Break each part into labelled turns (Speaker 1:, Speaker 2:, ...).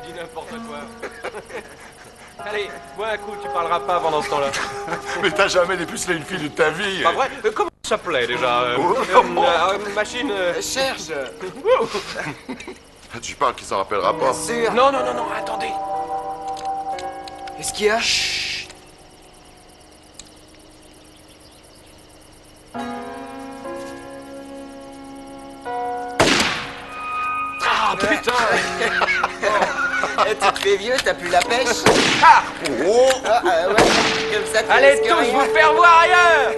Speaker 1: dis n'importe quoi. Allez, bois un coup, tu parleras pas pendant ce temps-là.
Speaker 2: Mais t'as jamais dépucelé une fille de ta vie.
Speaker 1: Pas vrai. Comment ça s'appelait déjà Machine...
Speaker 3: Cherche.
Speaker 2: Tu parles qu'il s'en rappellera pas.
Speaker 3: Bien sûr.
Speaker 1: Non, non, non, non, attendez.
Speaker 3: Qu'est-ce qu'il y a?
Speaker 1: Chut. Ah, putain.
Speaker 3: Tu te fais vieux, t'as plus la pêche?
Speaker 1: Ah.
Speaker 3: Ouais, comme ça tu
Speaker 1: Allez
Speaker 3: risques
Speaker 1: tous
Speaker 3: rien.
Speaker 1: vous faire voir ailleurs.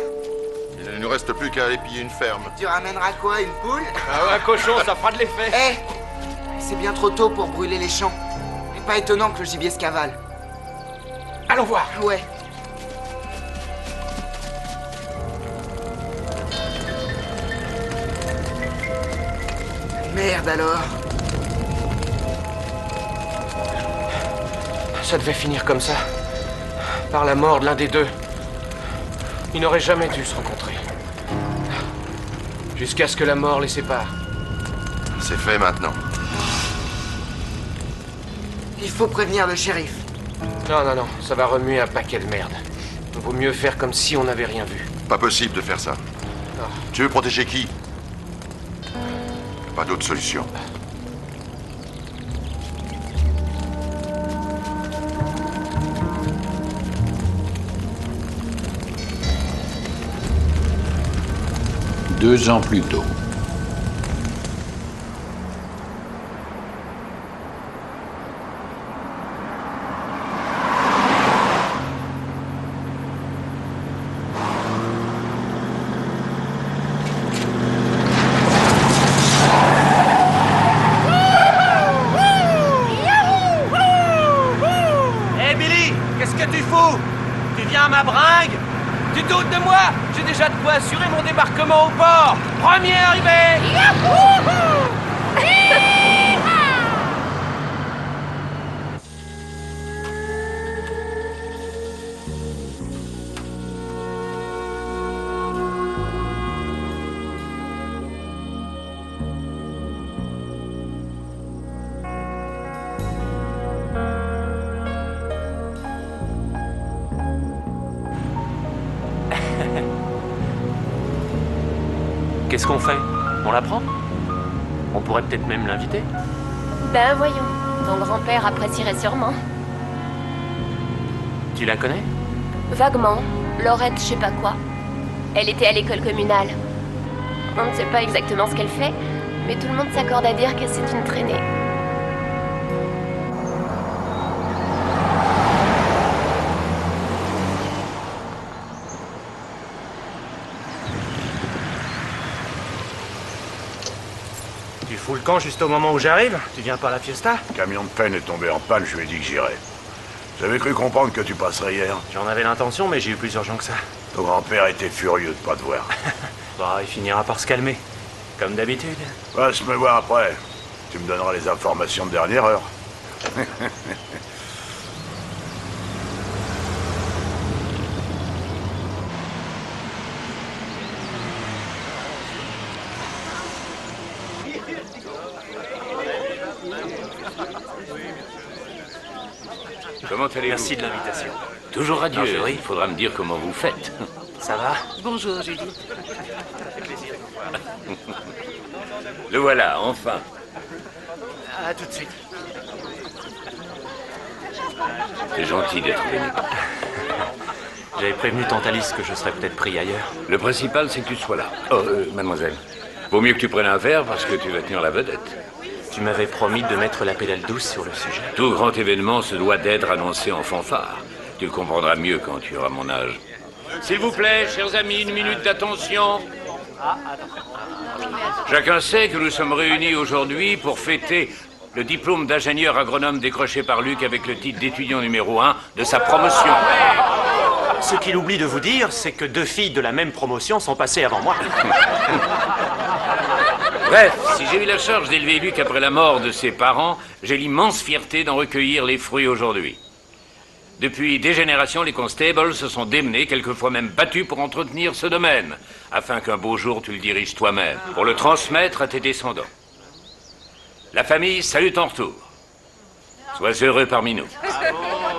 Speaker 2: Il ne nous reste plus qu'à aller piller une ferme.
Speaker 3: Tu ramèneras quoi, une poule?
Speaker 1: Ah ouais, un cochon, ça fera de l'effet.
Speaker 3: Eh, c'est bien trop tôt pour brûler les champs. Et pas étonnant que le gibier se cavale.
Speaker 1: Allons voir.
Speaker 3: Ouais. Merde alors.
Speaker 1: Ça devait finir comme ça. Par la mort de l'un des deux. Ils n'auraient jamais dû se rencontrer. Jusqu'à ce que la mort les sépare.
Speaker 2: C'est fait maintenant.
Speaker 3: Il faut prévenir le shérif.
Speaker 1: Non, non, non, ça va remuer un paquet de merde. Vaut mieux faire comme si on n'avait rien vu.
Speaker 2: Pas possible de faire ça.
Speaker 1: Ah.
Speaker 2: Tu veux protéger qui? Pas d'autre solution.
Speaker 4: Deux ans plus tôt.
Speaker 1: Hé Billy, qu'est-ce que tu fous? Tu viens à ma bringue? Tu doutes de moi? J'ai déjà de quoi assurer mon débarquement au port. Premier arrivé.
Speaker 5: Qu'est-ce qu'on fait? On la prend? On pourrait peut-être même l'inviter.
Speaker 6: Ben voyons, ton grand-père apprécierait sûrement.
Speaker 5: Tu la connais?
Speaker 6: Vaguement, Laurette je sais pas quoi. Elle était à l'école communale. On ne sait pas exactement ce qu'elle fait, mais tout le monde s'accorde à dire que c'est une traînée.
Speaker 5: Tu fous le camp juste au moment où j'arrive? Tu viens pas à la fiesta?
Speaker 7: Le camion de peine est tombé en panne, je lui ai dit que j'irais. J'avais cru comprendre que tu passerais hier.
Speaker 5: J'en avais l'intention, mais j'ai eu plus urgent que ça.
Speaker 7: Ton grand-père était furieux de pas te voir.
Speaker 5: Bah, il finira par se calmer. Comme d'habitude.
Speaker 7: Passe me voir après. Tu me donneras les informations de dernière heure.
Speaker 8: Comment allez-vous?
Speaker 5: Merci de l'invitation.
Speaker 8: Toujours radieux,
Speaker 5: Marjorie.
Speaker 8: il faudra me dire comment vous faites.
Speaker 5: Ça va?
Speaker 9: Bonjour, Julie.
Speaker 8: Le voilà, enfin.
Speaker 5: À tout de suite.
Speaker 8: C'est gentil d'être venu.
Speaker 5: J'avais prévenu tante Alice que je serais peut-être pris ailleurs.
Speaker 8: Le principal, c'est que tu sois là. Oh, mademoiselle. Vaut mieux que tu prennes un verre parce que tu vas tenir la vedette.
Speaker 5: Tu m'avais promis de mettre la pédale douce sur le sujet.
Speaker 8: Tout grand événement se doit d'être annoncé en fanfare. Tu le comprendras mieux quand tu auras mon âge. S'il vous plaît, chers amis, une minute d'attention. Chacun sait que nous sommes réunis aujourd'hui pour fêter le diplôme d'ingénieur agronome décroché par Luc avec le titre d'étudiant numéro 1 de sa promotion.
Speaker 5: Ce qu'il oublie de vous dire, c'est que deux filles de la même promotion sont passées avant moi.
Speaker 8: Bref, si j'ai eu la charge d'élever Luc après la mort de ses parents, j'ai l'immense fierté d'en recueillir les fruits aujourd'hui. Depuis des générations, les constables se sont démenés, quelquefois même battus pour entretenir ce domaine, afin qu'un beau jour tu le diriges toi-même, pour le transmettre à tes descendants. La famille salue ton retour. Sois heureux parmi nous.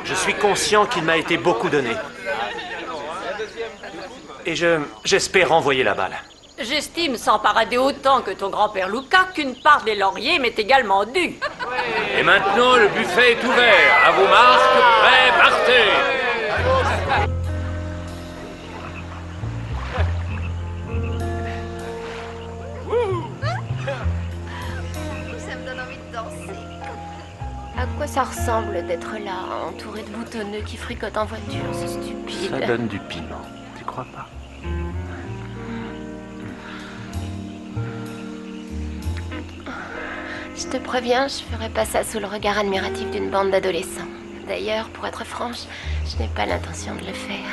Speaker 5: Je suis conscient qu'il m'a été beaucoup donné. Et j'espère renvoyer la balle.
Speaker 4: J'estime, sans parader autant que ton grand-père Luca, qu'une part des lauriers m'est également due.
Speaker 8: Et maintenant, le buffet est ouvert. À vos marques, prêts, partez!
Speaker 6: Ça me donne envie de danser. À quoi ça ressemble d'être là, entouré de boutonneux qui fricotent en voiture? C'est stupide.
Speaker 5: Ça donne du piment, tu crois pas?
Speaker 6: Je te préviens, je ferai pas ça sous le regard admiratif d'une bande d'adolescents. D'ailleurs, pour être franche, je n'ai pas l'intention de le faire.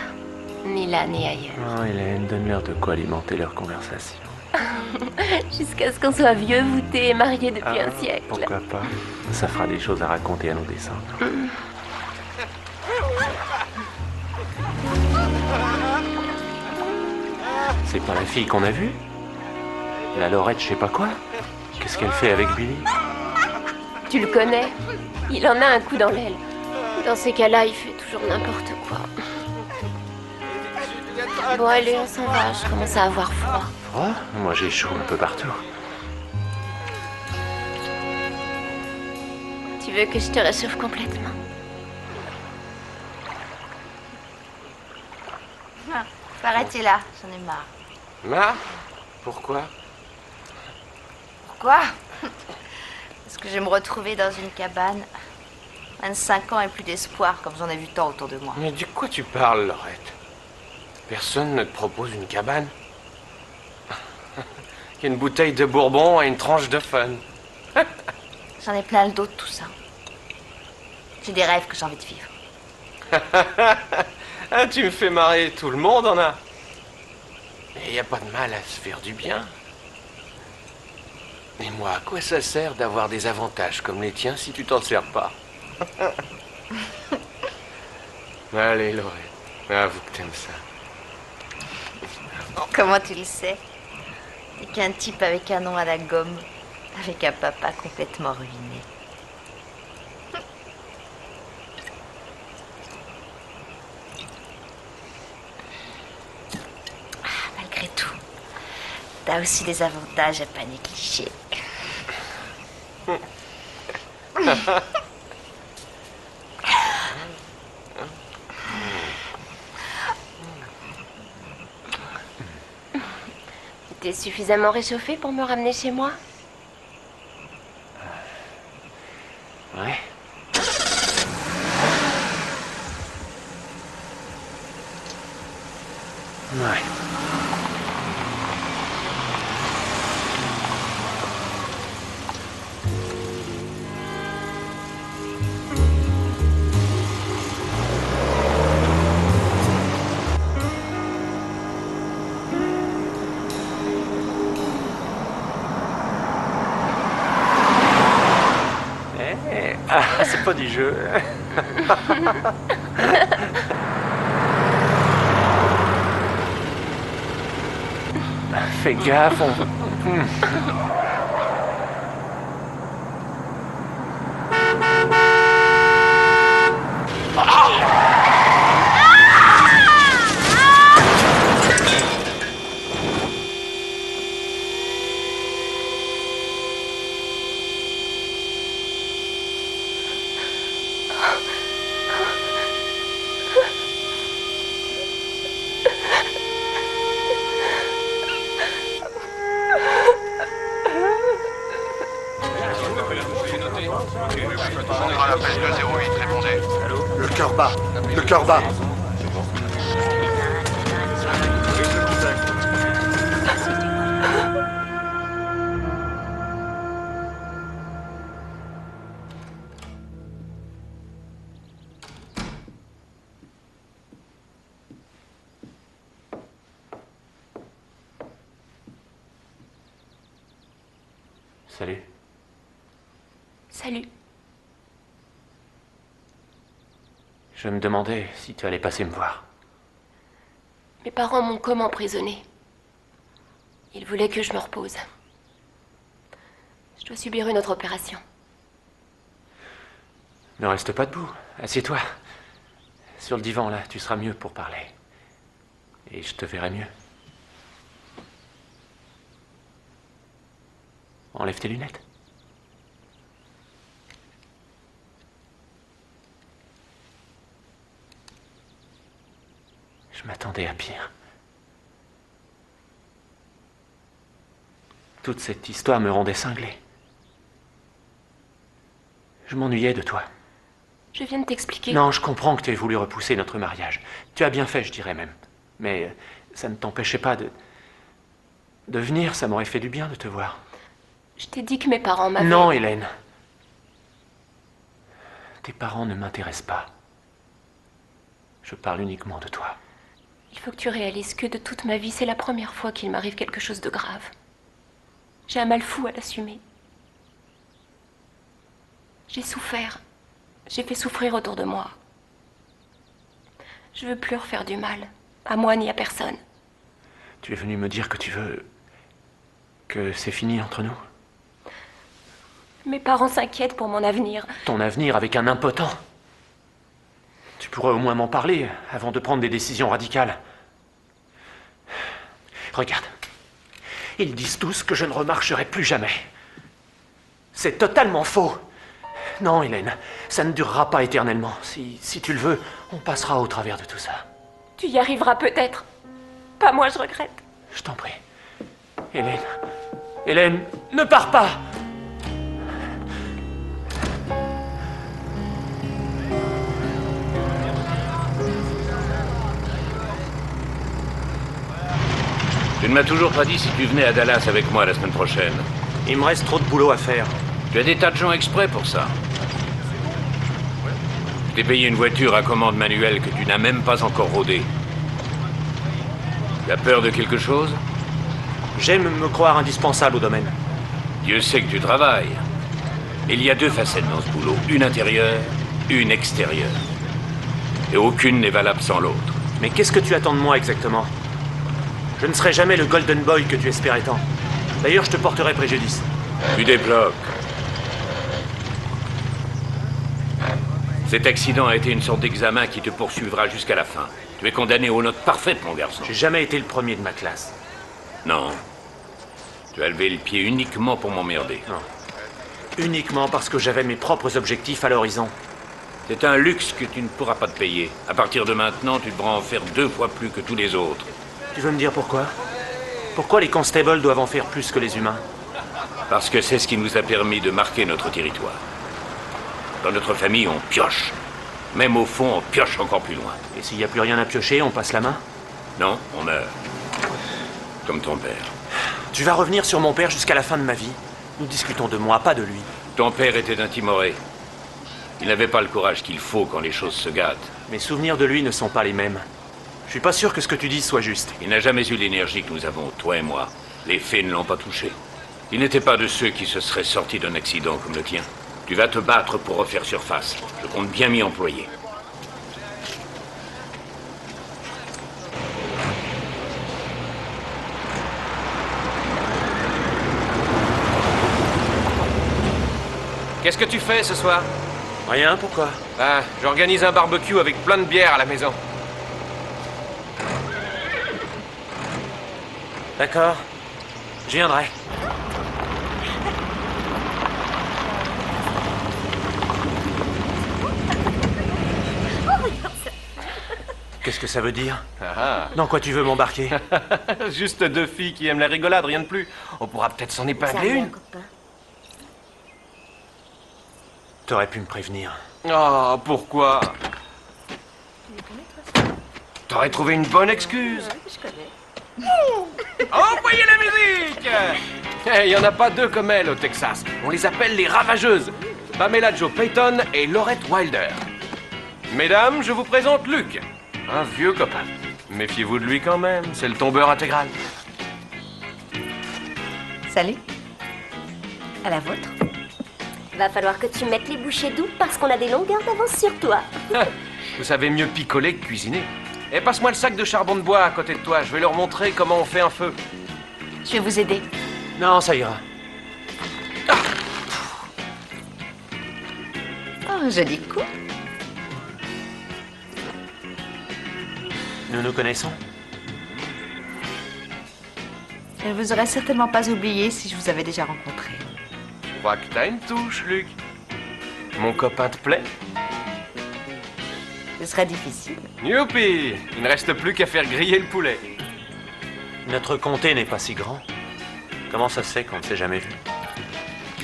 Speaker 6: Ni là, ni ailleurs.
Speaker 5: Oh, Hélène, donne-leur de quoi alimenter leur conversation.
Speaker 6: Jusqu'à ce qu'on soit vieux, voûtés et mariés depuis un siècle.
Speaker 5: Pourquoi pas? Ça fera des choses à raconter à nos descendants. C'est pas la fille qu'on a vue? La Laurette, je sais pas quoi? Qu'est-ce qu'elle fait avec Billy?
Speaker 6: Tu le connais? Il en a un coup dans l'aile. Dans ces cas-là, il fait toujours n'importe quoi. Bon, allez, on s'en va. Je commence à avoir froid.
Speaker 5: Froid? Moi, j'ai chaud un peu partout.
Speaker 6: Tu veux que je te réchauffe complètement?
Speaker 9: Faut arrêter là, j'en ai marre.
Speaker 5: Marre? Pourquoi?
Speaker 9: Pourquoi? Parce que je vais me retrouver dans une cabane. 25 ans et plus d'espoir, comme j'en ai vu tant autour de moi.
Speaker 10: Mais de quoi tu parles, Laurette? Personne ne te propose une cabane? Une bouteille de bourbon et une tranche de fun.
Speaker 9: J'en ai plein le dos de tout ça. J'ai des rêves que j'ai envie de vivre.
Speaker 10: Ah, tu me fais marrer, tout le monde en a. Mais il n'y a pas de mal à se faire du bien. Et moi, à quoi ça sert d'avoir des avantages comme les tiens si tu t'en sers pas? Allez, Laurette, avoue que t'aimes ça.
Speaker 9: Comment tu le sais? C'est qu'un type avec un nom à la gomme, avec un papa complètement ruiné. Malgré tout, t'as aussi des avantages à pas négliger.
Speaker 6: T'es suffisamment réchauffé pour me ramener chez moi?
Speaker 5: Ouais. Ouais. Ah, c'est pas du jeu. Fais gaffe,
Speaker 2: À l'appel 208, répondez.
Speaker 11: Le cœur bat. Le cœur bat.
Speaker 5: Salut.
Speaker 6: Salut.
Speaker 5: Je me demandais si tu allais passer me voir.
Speaker 6: Mes parents m'ont comme emprisonnée. Ils voulaient que je me repose. Je dois subir une autre opération.
Speaker 5: Ne reste pas debout. Assieds-toi. Sur le divan, là, tu seras mieux pour parler. Et je te verrai mieux. Enlève tes lunettes. Je m'attendais à pire. Toute cette histoire me rendait cinglé. Je m'ennuyais de toi.
Speaker 6: Je viens de t'expliquer.
Speaker 5: Non, je comprends que tu aies voulu repousser notre mariage. Tu as bien fait, je dirais même. Mais ça ne t'empêchait pas de venir, ça m'aurait fait du bien de te voir.
Speaker 6: Je t'ai dit que mes parents m'avaient...
Speaker 5: Non, Hélène. Tes parents ne m'intéressent pas. Je parle uniquement de toi.
Speaker 6: Il faut que tu réalises que de toute ma vie, c'est la première fois qu'il m'arrive quelque chose de grave. J'ai un mal fou à l'assumer. J'ai souffert. J'ai fait souffrir autour de moi. Je veux plus refaire du mal, à moi ni à personne.
Speaker 5: Tu es venu me dire que tu veux... que c'est fini entre nous?
Speaker 6: Mes parents s'inquiètent pour mon avenir.
Speaker 5: Ton avenir avec un impotent? Tu pourrais au moins m'en parler avant de prendre des décisions radicales. Regarde. Ils disent tous que je ne remarcherai plus jamais. C'est totalement faux. Non, Hélène, ça ne durera pas éternellement. Si tu le veux, on passera au travers de tout ça.
Speaker 6: Tu y arriveras peut-être. Pas moi, je regrette.
Speaker 5: Je t'en prie. Hélène. Hélène, ne pars pas!
Speaker 8: Tu ne m'as toujours pas dit si tu venais à Dallas avec moi la semaine prochaine.
Speaker 5: Il me reste trop de boulot à faire.
Speaker 8: Tu as des tas de gens exprès pour ça. Je t'ai payé une voiture à commande manuelle que tu n'as même pas encore rodée. Tu as peur de quelque chose?
Speaker 5: J'aime me croire indispensable au domaine.
Speaker 8: Dieu sait que tu travailles. Il y a deux facettes dans ce boulot. Une intérieure, une extérieure. Et aucune n'est valable sans l'autre.
Speaker 5: Mais qu'est-ce que tu attends de moi exactement? Je ne serai jamais le Golden Boy que tu espérais tant. D'ailleurs, je te porterai préjudice.
Speaker 8: Tu débloques. Cet accident a été une sorte d'examen qui te poursuivra jusqu'à la fin. Tu es condamné aux notes parfaites, mon garçon.
Speaker 5: J'ai jamais été le premier de ma classe.
Speaker 8: Non. Tu as levé le pied uniquement pour m'emmerder.
Speaker 5: Non. Uniquement parce que j'avais mes propres objectifs à l'horizon.
Speaker 8: C'est un luxe que tu ne pourras pas te payer. À partir de maintenant, tu devras en faire 2 fois plus que tous les autres.
Speaker 5: Tu veux me dire pourquoi? Pourquoi les constables doivent en faire plus que les humains?
Speaker 8: Parce que c'est ce qui nous a permis de marquer notre territoire. Dans notre famille, on pioche. Même au fond, on pioche encore plus loin.
Speaker 5: Et s'il n'y a plus rien à piocher, on passe la main?
Speaker 8: Non, on meurt. Comme ton père.
Speaker 5: Tu vas revenir sur mon père jusqu'à la fin de ma vie. Nous discutons de moi, pas de lui.
Speaker 8: Ton père était un timoré. Il n'avait pas le courage qu'il faut quand les choses se gâtent.
Speaker 5: Mes souvenirs de lui ne sont pas les mêmes. Je suis pas sûr que ce que tu dis soit juste.
Speaker 8: Il n'a jamais eu l'énergie que nous avons, toi et moi. Les faits ne l'ont pas touché. Il n'était pas de ceux qui se seraient sortis d'un accident comme le tien. Tu vas te battre pour refaire surface. Je compte bien m'y employer.
Speaker 10: Qu'est-ce que tu fais ce soir?
Speaker 5: Rien, pourquoi?
Speaker 10: Ah, j'organise un barbecue avec plein de bière à la maison.
Speaker 5: D'accord. Je viendrai. Qu'est-ce que ça veut dire? Dans quoi tu veux m'embarquer?
Speaker 10: Juste 2 filles qui aiment la rigolade, rien de plus. On pourra peut-être s'en épingler une.
Speaker 5: T'aurais pu me prévenir.
Speaker 10: Oh, pourquoi? T'aurais trouvé une bonne excuse. Envoyez la musique! Il y en a pas 2 comme elle au Texas. On les appelle les ravageuses. Pamela Jo Payton et Laurette Wilder. Mesdames, je vous présente Luc. Un vieux copain. Méfiez-vous de lui quand même, c'est le tombeur intégral.
Speaker 12: Salut. À la vôtre.
Speaker 13: Va falloir que tu mettes les bouchées doubles parce qu'on a des longueurs d'avance sur toi.
Speaker 10: Vous savez mieux picoler que cuisiner. Et passe-moi le sac de charbon de bois à côté de toi, je vais leur montrer comment on fait un feu.
Speaker 12: Je vais vous aider.
Speaker 5: Non, ça ira.
Speaker 13: Oh,
Speaker 9: Oh, joli coup.
Speaker 5: Nous nous connaissons?
Speaker 9: Je ne vous aurais certainement pas oublié si je vous avais déjà rencontré.
Speaker 10: Je crois que t'as une touche, Luc. Mon copain te plaît?
Speaker 9: Ce serait difficile.
Speaker 10: Youpi! Il ne reste plus qu'à faire griller le poulet.
Speaker 5: Notre comté n'est pas si grand. Comment ça se fait qu'on ne s'est jamais vu?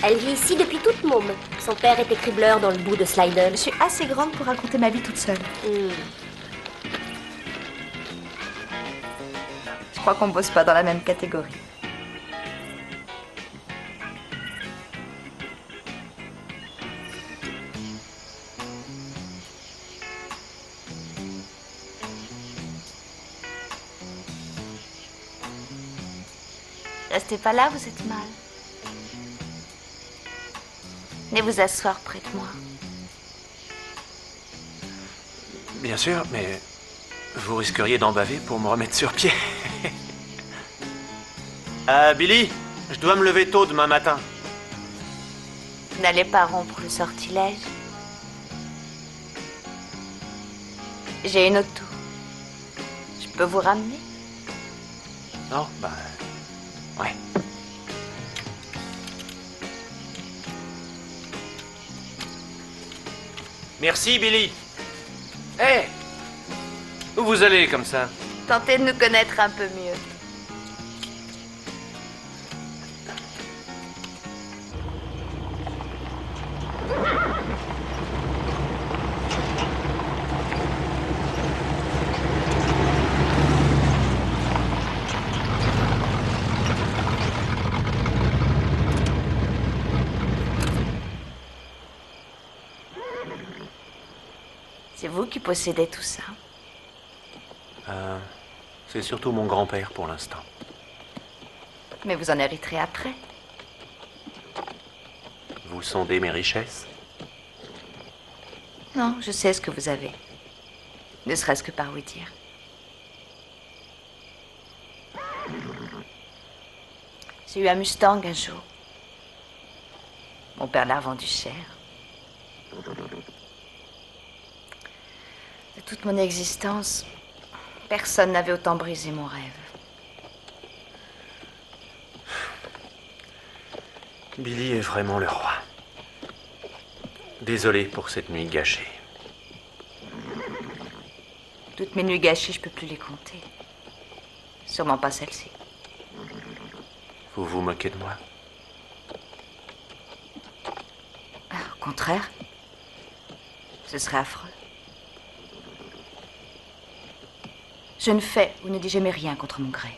Speaker 13: Elle vit ici depuis toute môme. Son père était cribleur dans le bout de Slidell.
Speaker 9: Je suis assez grande pour raconter ma vie toute seule. Je crois qu'on bosse pas dans la même catégorie. Restez pas là, vous êtes mal. Venez vous asseoir près de moi.
Speaker 5: Bien sûr, mais vous risqueriez d'en baver pour me remettre sur pied. Billy, je dois me lever tôt demain matin.
Speaker 9: Vous n'allez pas rompre le sortilège. J'ai une auto. Je peux vous ramener?
Speaker 5: Non, ouais. Merci, Billy.
Speaker 10: Hé! Où vous allez comme ça?
Speaker 9: Tentez de nous connaître un peu mieux. C'est vous qui possédez tout ça?
Speaker 5: C'est surtout mon grand-père pour l'instant.
Speaker 9: Mais vous en hériterez après.
Speaker 5: Vous sondez mes richesses?
Speaker 9: Non, je sais ce que vous avez. Ne serait-ce que par vous dire. J'ai eu un Mustang un jour. Mon père l'a revendu cher. De toute mon existence, personne n'avait autant brisé mon rêve.
Speaker 5: Billy est vraiment le roi. Désolé pour cette nuit gâchée.
Speaker 9: Toutes mes nuits gâchées, je peux plus les compter. Sûrement pas celle-ci.
Speaker 5: Vous vous moquez de moi?
Speaker 9: Au contraire, ce serait affreux. Je ne fais ou ne dis jamais rien contre mon gré.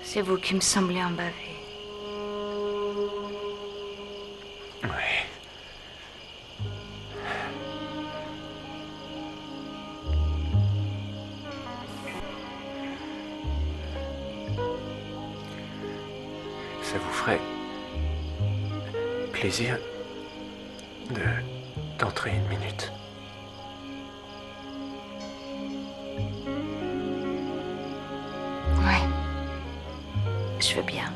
Speaker 9: C'est vous qui me semblez en baver.
Speaker 5: Oui. Ça vous ferait plaisir d'entrer une minute?
Speaker 9: Ouais. Je veux bien.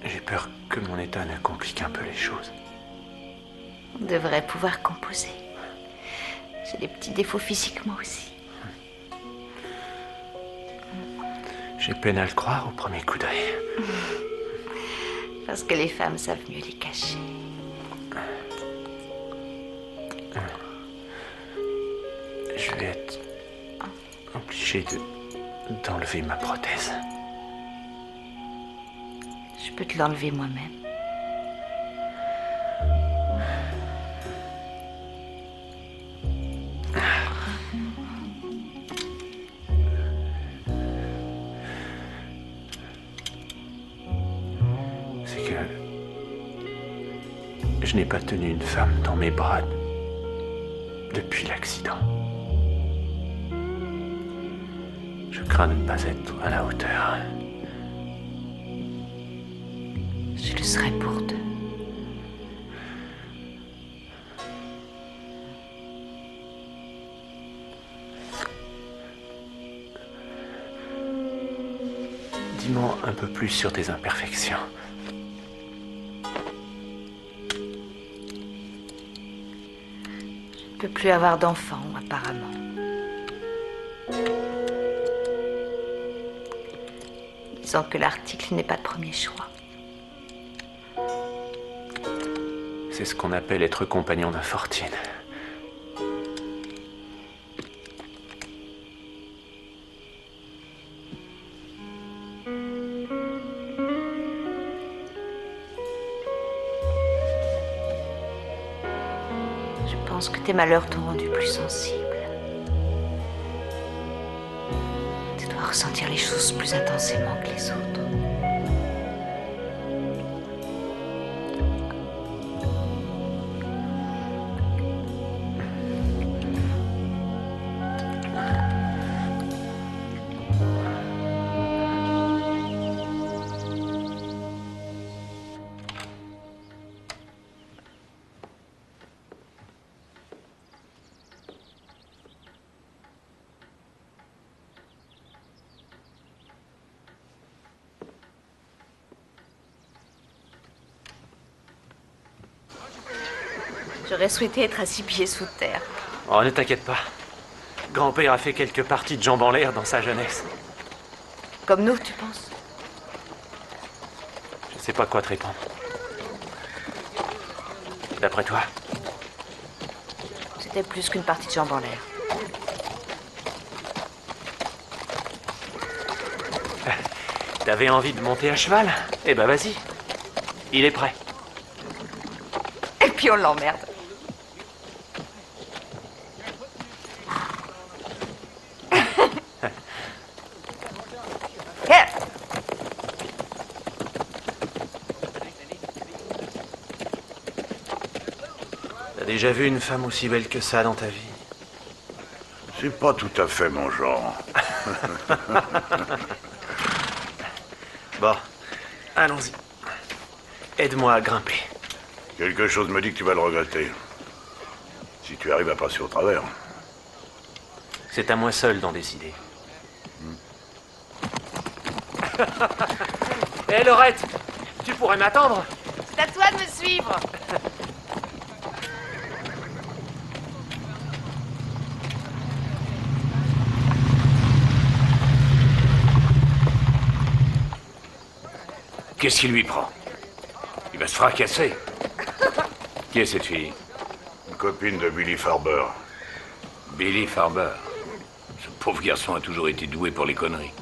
Speaker 5: J'ai peur que mon état ne complique un peu les choses.
Speaker 9: On devrait pouvoir composer. J'ai des petits défauts physiques, moi aussi.
Speaker 5: J'ai peine à le croire au premier coup d'œil.
Speaker 9: Parce que les femmes savent mieux les cacher.
Speaker 5: Je vais être obligé d'enlever ma prothèse.
Speaker 9: Je peux te l'enlever moi-même.
Speaker 5: C'est que Je n'ai pas tenu une femme dans mes bras depuis l'accident. Je crains de ne pas être à la hauteur.
Speaker 12: Je le serai pour deux.
Speaker 5: Dis-moi un peu plus sur tes imperfections.
Speaker 12: Je ne peux plus avoir d'enfants, apparemment. Disons que l'article n'est pas de premier choix.
Speaker 5: C'est ce qu'on appelle être compagnon d'infortune.
Speaker 12: Je pense que tes malheurs t'ont rendu plus sensible. Tu dois ressentir les choses plus intensément que les autres.
Speaker 9: J'aurais souhaité être à 6 pieds sous terre.
Speaker 5: Oh, ne t'inquiète pas. Grand-père a fait quelques parties de jambes en l'air dans sa jeunesse.
Speaker 9: Comme nous, tu penses?
Speaker 5: Je sais pas quoi te répondre. D'après toi?
Speaker 9: C'était plus qu'une partie de jambes en l'air.
Speaker 5: T'avais envie de monter à cheval? Eh ben vas-y. Il est prêt.
Speaker 9: Et puis on l'emmerde.
Speaker 5: T'as déjà vu une femme aussi belle que ça dans ta vie?
Speaker 7: C'est pas tout à fait mon genre.
Speaker 5: Bon, allons-y. Aide-moi à grimper.
Speaker 7: Quelque chose me dit que tu vas le regretter. Si tu arrives à passer au travers.
Speaker 5: C'est à moi seul d'en décider. Hé, Laurette, tu pourrais m'attendre?
Speaker 9: C'est à toi de me suivre.
Speaker 8: Qu'est-ce qui lui prend? Il va se fracasser. Qui est cette fille?
Speaker 7: Une copine de Billy Farber.
Speaker 8: Billy Farber. Ce pauvre garçon a toujours été doué pour les conneries.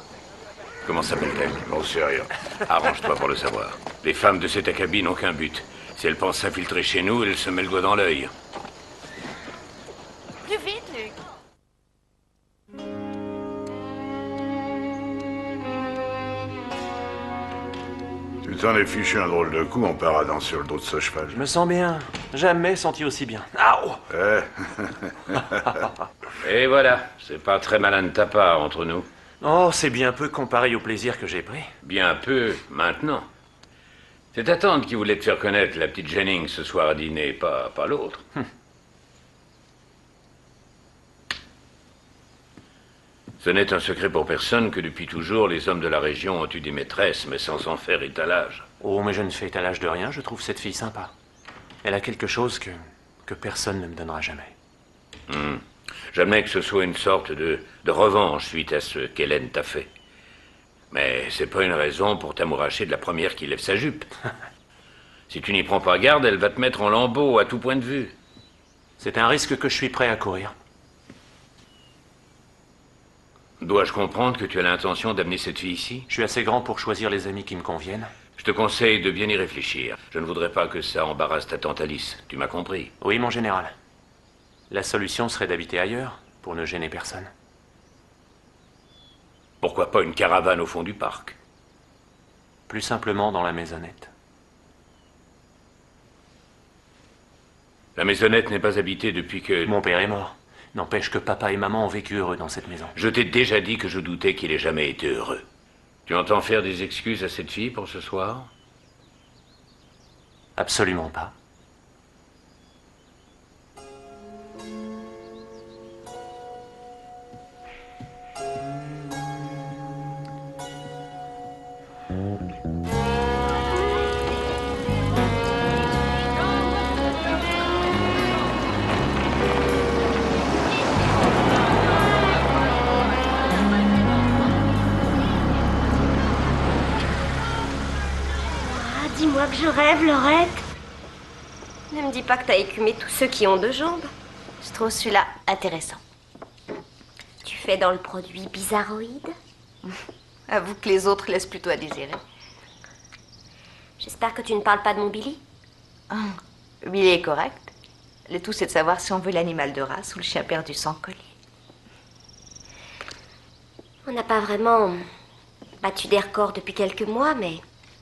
Speaker 8: Comment s'appelle-t-elle?
Speaker 7: J'en sais rien.
Speaker 8: Arrange-toi pour le savoir. Les femmes de cet acabit n'ont qu'un but. Si elles pensent s'infiltrer chez nous, elles se mettent le doigt dans l'œil.
Speaker 9: Plus vite, Luc.
Speaker 7: Tu t'en es fichu un drôle de coup en paradant sur le dos de ce cheval.
Speaker 5: Je me sens bien. Jamais senti aussi bien. Ah oh.
Speaker 8: Et voilà, c'est pas très malin de ta part entre nous.
Speaker 5: Oh, c'est bien peu comparé au plaisir que j'ai pris.
Speaker 8: Bien peu, maintenant. C'est ta tante qui voulait te faire connaître la petite Jennings ce soir à dîner, pas l'autre. Ce n'est un secret pour personne que depuis toujours, les hommes de la région ont eu des maîtresses, mais sans en faire étalage.
Speaker 5: Oh, mais je ne fais étalage de rien, je trouve cette fille sympa. Elle a quelque chose que personne ne me donnera jamais.
Speaker 8: J'admets que ce soit une sorte de revanche suite à ce qu'Hélène t'a fait. Mais c'est pas une raison pour t'amouracher de la première qui lève sa jupe. Si tu n'y prends pas garde, elle va te mettre en lambeaux à tout point de vue.
Speaker 5: C'est un risque que je suis prêt à courir.
Speaker 8: Dois-je comprendre que tu as l'intention d'amener cette fille ici?
Speaker 5: Je suis assez grand pour choisir les amis qui me conviennent.
Speaker 8: Je te conseille de bien y réfléchir. Je ne voudrais pas que ça embarrasse ta tante Alice. Tu m'as compris?
Speaker 5: Oui, mon général. La solution serait d'habiter ailleurs, pour ne gêner personne.
Speaker 8: Pourquoi pas une caravane au fond du parc?
Speaker 5: Plus simplement dans la maisonnette.
Speaker 8: La maisonnette n'est pas habitée depuis que...
Speaker 5: Mon père est mort. N'empêche que papa et maman ont vécu heureux dans cette maison.
Speaker 8: Je t'ai déjà dit que je doutais qu'il ait jamais été heureux. Tu entends faire des excuses à cette fille pour ce soir?
Speaker 5: Absolument pas.
Speaker 13: Dis-moi que je rêve, Laurette. Ne me dis pas que t'as écumé tous ceux qui ont deux jambes.
Speaker 9: Je trouve celui-là intéressant.
Speaker 13: Tu fais dans le produit bizarroïde?
Speaker 9: Avoue que les autres laissent plutôt à désirer.
Speaker 13: J'espère que tu ne parles pas de mon Billy.
Speaker 9: Billy est correct. Le tout, c'est de savoir si on veut l'animal de race ou le chien perdu sans collier.
Speaker 13: On n'a pas vraiment battu des records depuis quelques mois, mais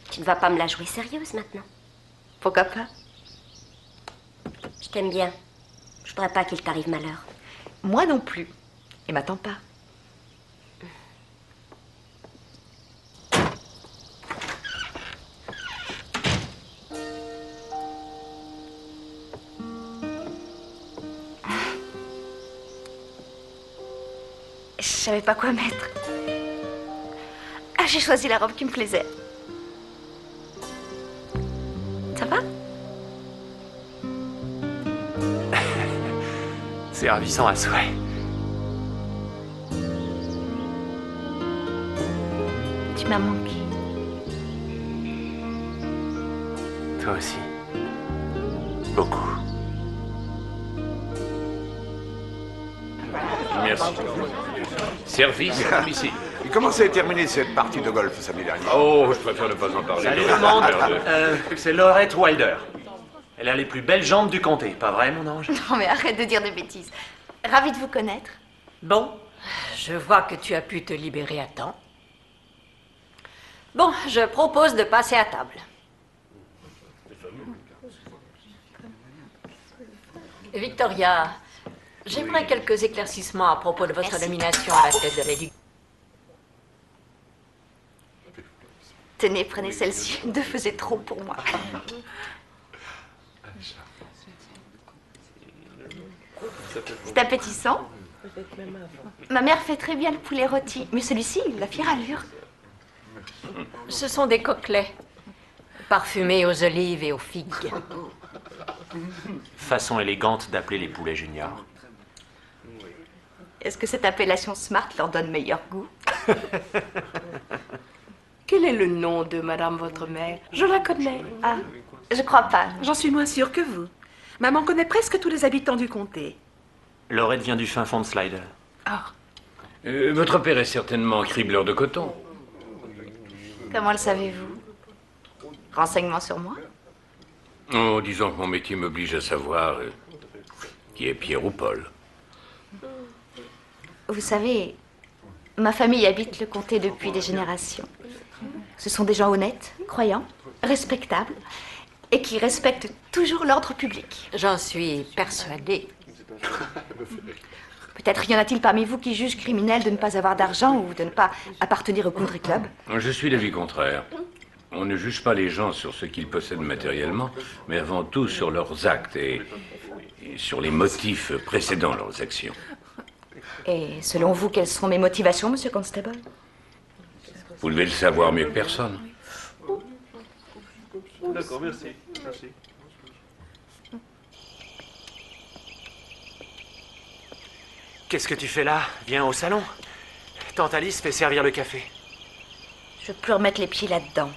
Speaker 13: tu ne vas pas me la jouer sérieuse maintenant.
Speaker 9: Pourquoi pas?
Speaker 13: Je t'aime bien. Je voudrais pas qu'il t'arrive malheur.
Speaker 9: Moi non plus. Et m'attends pas. Je savais pas quoi mettre. Ah, j'ai choisi la robe qui me plaisait. Ça va?
Speaker 5: C'est ravissant à souhait.
Speaker 9: Tu m'as manqué.
Speaker 5: Toi aussi. Beaucoup.
Speaker 8: Merci. Service à domicile.
Speaker 7: Et comment s'est terminée cette partie de golf samedi dernier?
Speaker 8: Oh, je préfère ne pas en parler.
Speaker 5: Salut tout le monde. C'est Laurette Wilder. Elle a les plus belles jambes du comté, pas vrai, mon ange?
Speaker 9: Non, mais arrête de dire des bêtises. Ravie de vous connaître.
Speaker 4: Bon, je vois que tu as pu te libérer à temps. Bon, je propose de passer à table. Victoria, j'aimerais quelques éclaircissements à propos de votre nomination à la tête de l'éducation.
Speaker 9: Tenez, prenez celle-ci. Deux faisaient trop pour moi. C'est appétissant. Ma mère fait très bien le poulet rôti, mais celui-ci, il a fière allure.
Speaker 4: Ce sont des coquelets, parfumés aux olives et aux figues.
Speaker 5: Façon élégante d'appeler les poulets juniors.
Speaker 9: Est-ce que cette appellation smart leur donne meilleur goût?
Speaker 14: Quel est le nom de madame votre mère? Je la connais.
Speaker 9: Ah, je crois pas.
Speaker 14: J'en suis moins sûre que vous. Maman connaît presque tous les habitants du comté.
Speaker 5: Laurette vient du fin fond de Slider.
Speaker 14: Ah.
Speaker 8: Votre père est certainement cribleur de coton.
Speaker 9: Comment le savez-vous? Renseignements sur moi?
Speaker 8: Oh, disons que mon métier m'oblige à savoir qui est Pierre ou Paul.
Speaker 9: Vous savez, ma famille habite le comté depuis des générations. Ce sont des gens honnêtes, croyants, respectables, et qui respectent toujours l'ordre public.
Speaker 4: J'en suis persuadée.
Speaker 9: Peut-être y en a-t-il parmi vous qui jugent criminel de ne pas avoir d'argent ou de ne pas appartenir au country club?
Speaker 8: Je suis d'avis contraire. On ne juge pas les gens sur ce qu'ils possèdent matériellement, mais avant tout sur leurs actes et sur les motifs précédant leurs actions.
Speaker 9: Et selon vous, quelles sont mes motivations, monsieur Constable?
Speaker 8: Vous devez le savoir mieux que personne.
Speaker 5: D'accord, merci. Merci. Qu'est-ce que tu fais là? Viens au salon. Tante Alice fait servir le café.
Speaker 9: Je peux remettre les pieds là-dedans.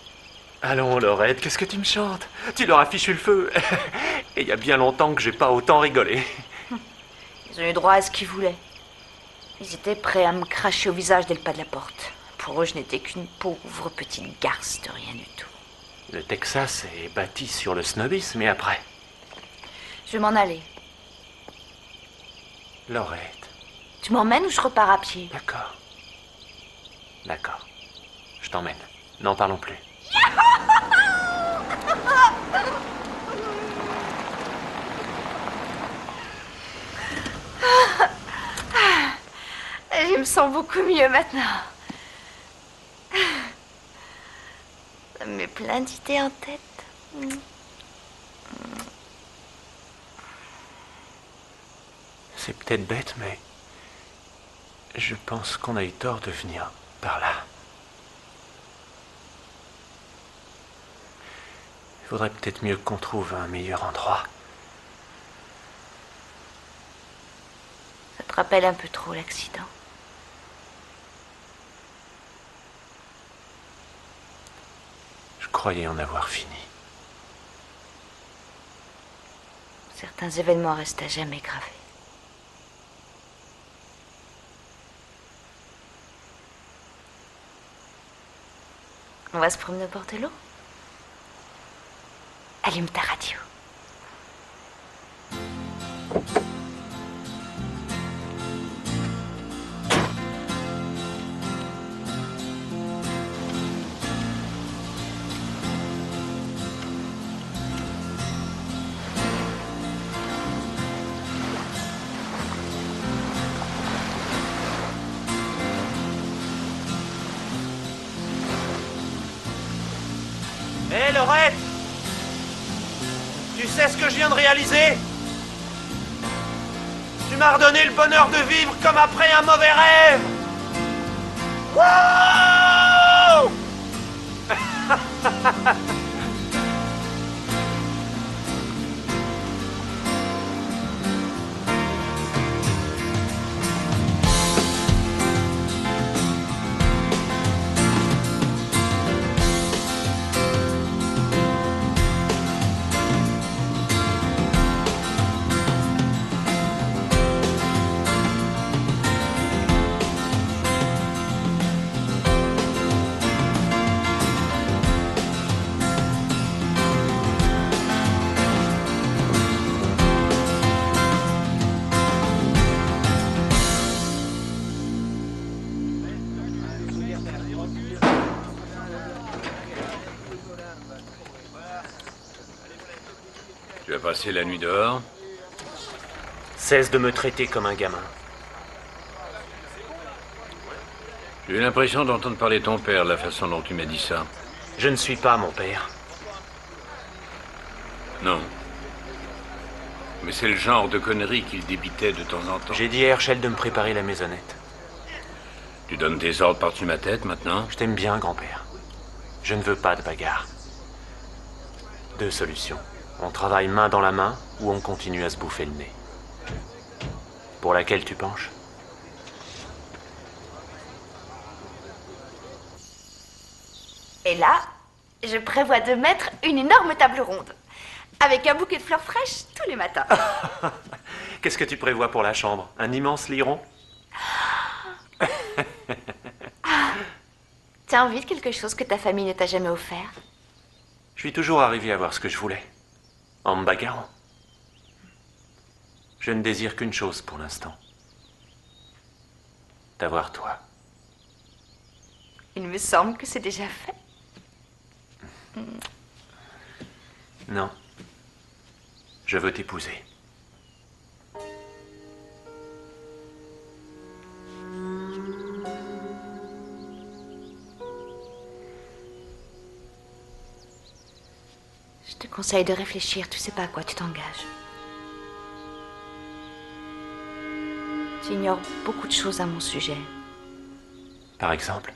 Speaker 5: Allons, Laurette, qu'est-ce que tu me chantes? Tu leur as fichu le feu. Et il y a bien longtemps que j'ai pas autant rigolé.
Speaker 9: Ils ont eu droit à ce qu'ils voulaient. Ils étaient prêts à me cracher au visage dès le pas de la porte. Pour eux, je n'étais qu'une pauvre petite garce de rien du tout.
Speaker 5: Le Texas est bâti sur le snobisme, mais après?
Speaker 9: Je vais m'en aller.
Speaker 5: Laurette.
Speaker 9: Tu m'emmènes ou je repars à pied?
Speaker 5: D'accord. D'accord. Je t'emmène. N'en parlons plus.
Speaker 9: me sens beaucoup mieux maintenant. Ça me met plein d'idées en tête.
Speaker 5: C'est peut-être bête, mais je pense qu'on a eu tort de venir par là. Il faudrait peut-être mieux qu'on trouve un meilleur endroit.
Speaker 9: Ça te rappelle un peu trop l'accident.
Speaker 5: Je croyais en avoir fini.
Speaker 9: Certains événements restent à jamais gravés. On va se promener au bord de l'eau. Allume ta radio.
Speaker 1: Hé, Laurette! Tu sais ce que je viens de réaliser? Tu m'as redonné le bonheur de vivre comme après un mauvais rêve! Wow!
Speaker 8: Tu as passé la nuit dehors?
Speaker 5: Cesse de me traiter comme un gamin.
Speaker 8: J'ai eu l'impression d'entendre parler ton père, la façon dont tu m'as dit ça.
Speaker 5: Je ne suis pas mon père.
Speaker 8: Non. Mais c'est le genre de conneries qu'il débitait de temps en temps.
Speaker 5: J'ai dit à Herschel de me préparer la maisonnette.
Speaker 8: Tu donnes tes ordres par-dessus ma tête, maintenant?
Speaker 5: Je t'aime bien, grand-père. Je ne veux pas de bagarre. Deux solutions. On travaille main dans la main ou on continue à se bouffer le nez. Pour laquelle tu penches?
Speaker 9: Et là, je prévois de mettre une énorme table ronde. Avec un bouquet de fleurs fraîches tous les matins.
Speaker 5: Qu'est-ce que tu prévois pour la chambre? Un immense lit rond?
Speaker 9: T'as envie de quelque chose que ta famille ne t'a jamais offert?
Speaker 5: Je suis toujours arrivé à voir ce que je voulais. En me bagarrant. Je ne désire qu'une chose pour l'instant. T'avoir toi.
Speaker 9: Il me semble que c'est déjà fait.
Speaker 5: Non. Je veux t'épouser.
Speaker 9: Je te conseille de réfléchir, tu sais pas à quoi tu t'engages. Tu ignores beaucoup de choses à mon sujet.
Speaker 5: Par exemple?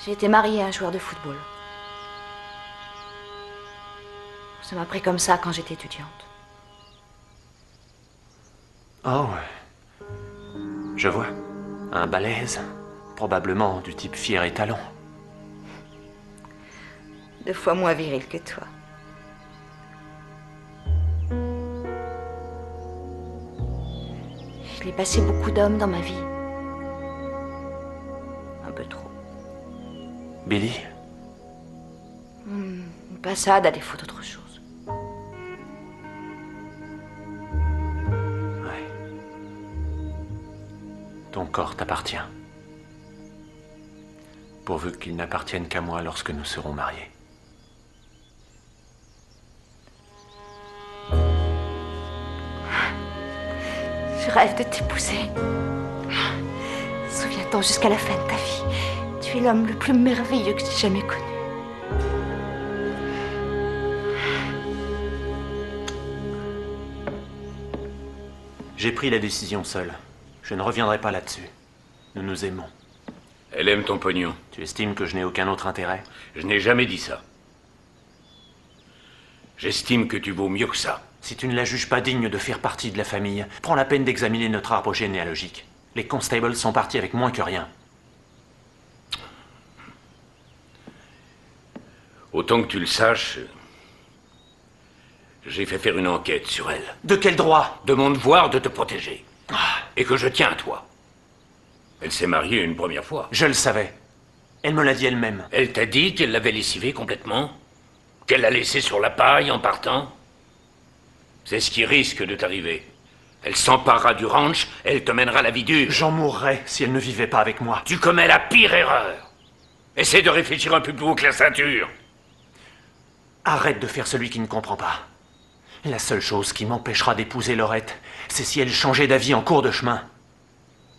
Speaker 9: J'ai été mariée à un joueur de football. Ça m'a pris comme ça quand j'étais étudiante.
Speaker 5: Oh ouais. Je vois. Un balèze. Probablement du type fier et talent.
Speaker 9: 2 fois moins viril que toi. J'ai passé beaucoup d'hommes dans ma vie. Un peu trop.
Speaker 5: Billy?
Speaker 9: Une passade à défaut d'autre chose.
Speaker 5: Ouais. Ton corps t'appartient. Pourvu qu'il n'appartienne qu'à moi lorsque nous serons mariés.
Speaker 9: rêve de t'épouser. Souviens-t'en jusqu'à la fin de ta vie. Tu es l'homme le plus merveilleux que j'ai jamais connu.
Speaker 5: J'ai pris la décision seul. Je ne reviendrai pas là-dessus. Nous nous aimons.
Speaker 8: Elle aime ton pognon.
Speaker 5: Tu estimes que je n'ai aucun autre intérêt?
Speaker 8: Je n'ai jamais dit ça. J'estime que tu vaux mieux que ça.
Speaker 5: Si tu ne la juges pas digne de faire partie de la famille, prends la peine d'examiner notre arbre généalogique. Les Constables sont partis avec moins que rien.
Speaker 8: Autant que tu le saches, j'ai fait faire une enquête sur elle.
Speaker 5: De quel droit?
Speaker 8: De mon devoir de te protéger. Et que je tiens à toi. Elle s'est mariée une première fois.
Speaker 5: Je le savais. Elle me l'a dit elle-même.
Speaker 8: Elle t'a dit qu'elle l'avait lessivée complètement? Qu'elle l'a laissée sur la paille en partant? C'est ce qui risque de t'arriver. Elle s'emparera du ranch, elle te mènera la vie dure.
Speaker 5: J'en mourrais si elle ne vivait pas avec moi.
Speaker 8: Tu commets la pire erreur. Essaie de réfléchir un peu plus haut que la ceinture.
Speaker 5: Arrête de faire celui qui ne comprend pas. La seule chose qui m'empêchera d'épouser Laurette, c'est si elle changeait d'avis en cours de chemin.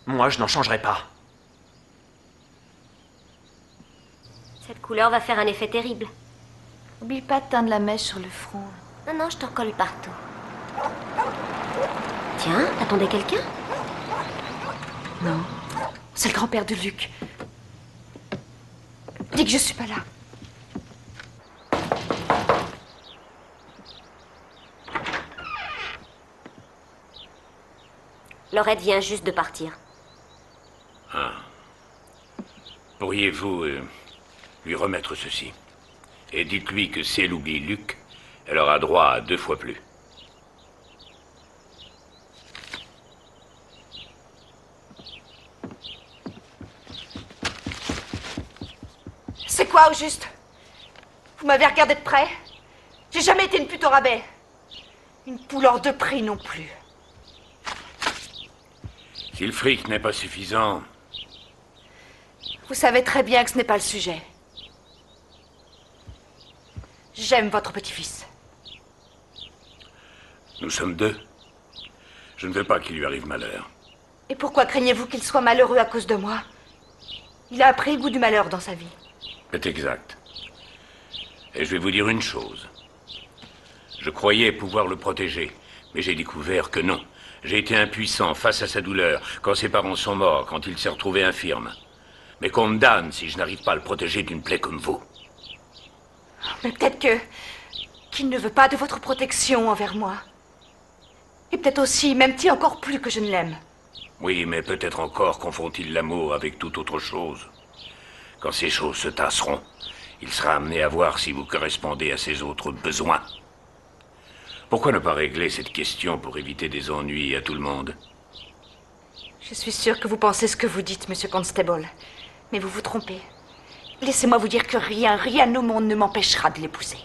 Speaker 5: Moi, je n'en changerai pas.
Speaker 13: Cette couleur va faire un effet terrible.
Speaker 9: N'oublie pas de teindre la mèche sur le front.
Speaker 13: Non, non, je t'en colle partout. Tiens, t'attendais quelqu'un?
Speaker 9: Non, c'est le grand-père de Luc. Dis que je suis pas là.
Speaker 13: Laurette vient juste de partir.
Speaker 8: Ah. Pourriez-vous lui remettre ceci? Et dites-lui que si elle oublie Luc, elle aura droit à 2 fois plus.
Speaker 9: C'est quoi, au juste? Vous m'avez regardé de près? J'ai jamais été une pute au rabais. Une poule hors de prix non plus.
Speaker 8: Si le fric n'est pas suffisant...
Speaker 9: Vous savez très bien que ce n'est pas le sujet. J'aime votre petit-fils.
Speaker 8: Nous sommes 2. Je ne veux pas qu'il lui arrive malheur.
Speaker 9: Et pourquoi craignez-vous qu'il soit malheureux à cause de moi? Il a appris le goût du malheur dans sa vie.
Speaker 8: C'est exact. Et je vais vous dire une chose. Je croyais pouvoir le protéger, mais j'ai découvert que non. J'ai été impuissant face à sa douleur quand ses parents sont morts, quand il s'est retrouvé infirme. Mais qu'on me damne si je n'arrive pas à le protéger d'une plaie comme vous.
Speaker 9: Mais peut-être qu'il ne veut pas de votre protection envers moi. Et peut-être aussi m'aime-t-il encore plus que je ne l'aime.
Speaker 8: Oui, mais peut-être encore confond-il l'amour avec toute autre chose. Quand ces choses se tasseront, il sera amené à voir si vous correspondez à ses autres besoins. Pourquoi ne pas régler cette question pour éviter des ennuis à tout le monde?
Speaker 9: Je suis sûre que vous pensez ce que vous dites, Monsieur Constable. Mais vous vous trompez. Laissez-moi vous dire que rien au monde ne m'empêchera de l'épouser.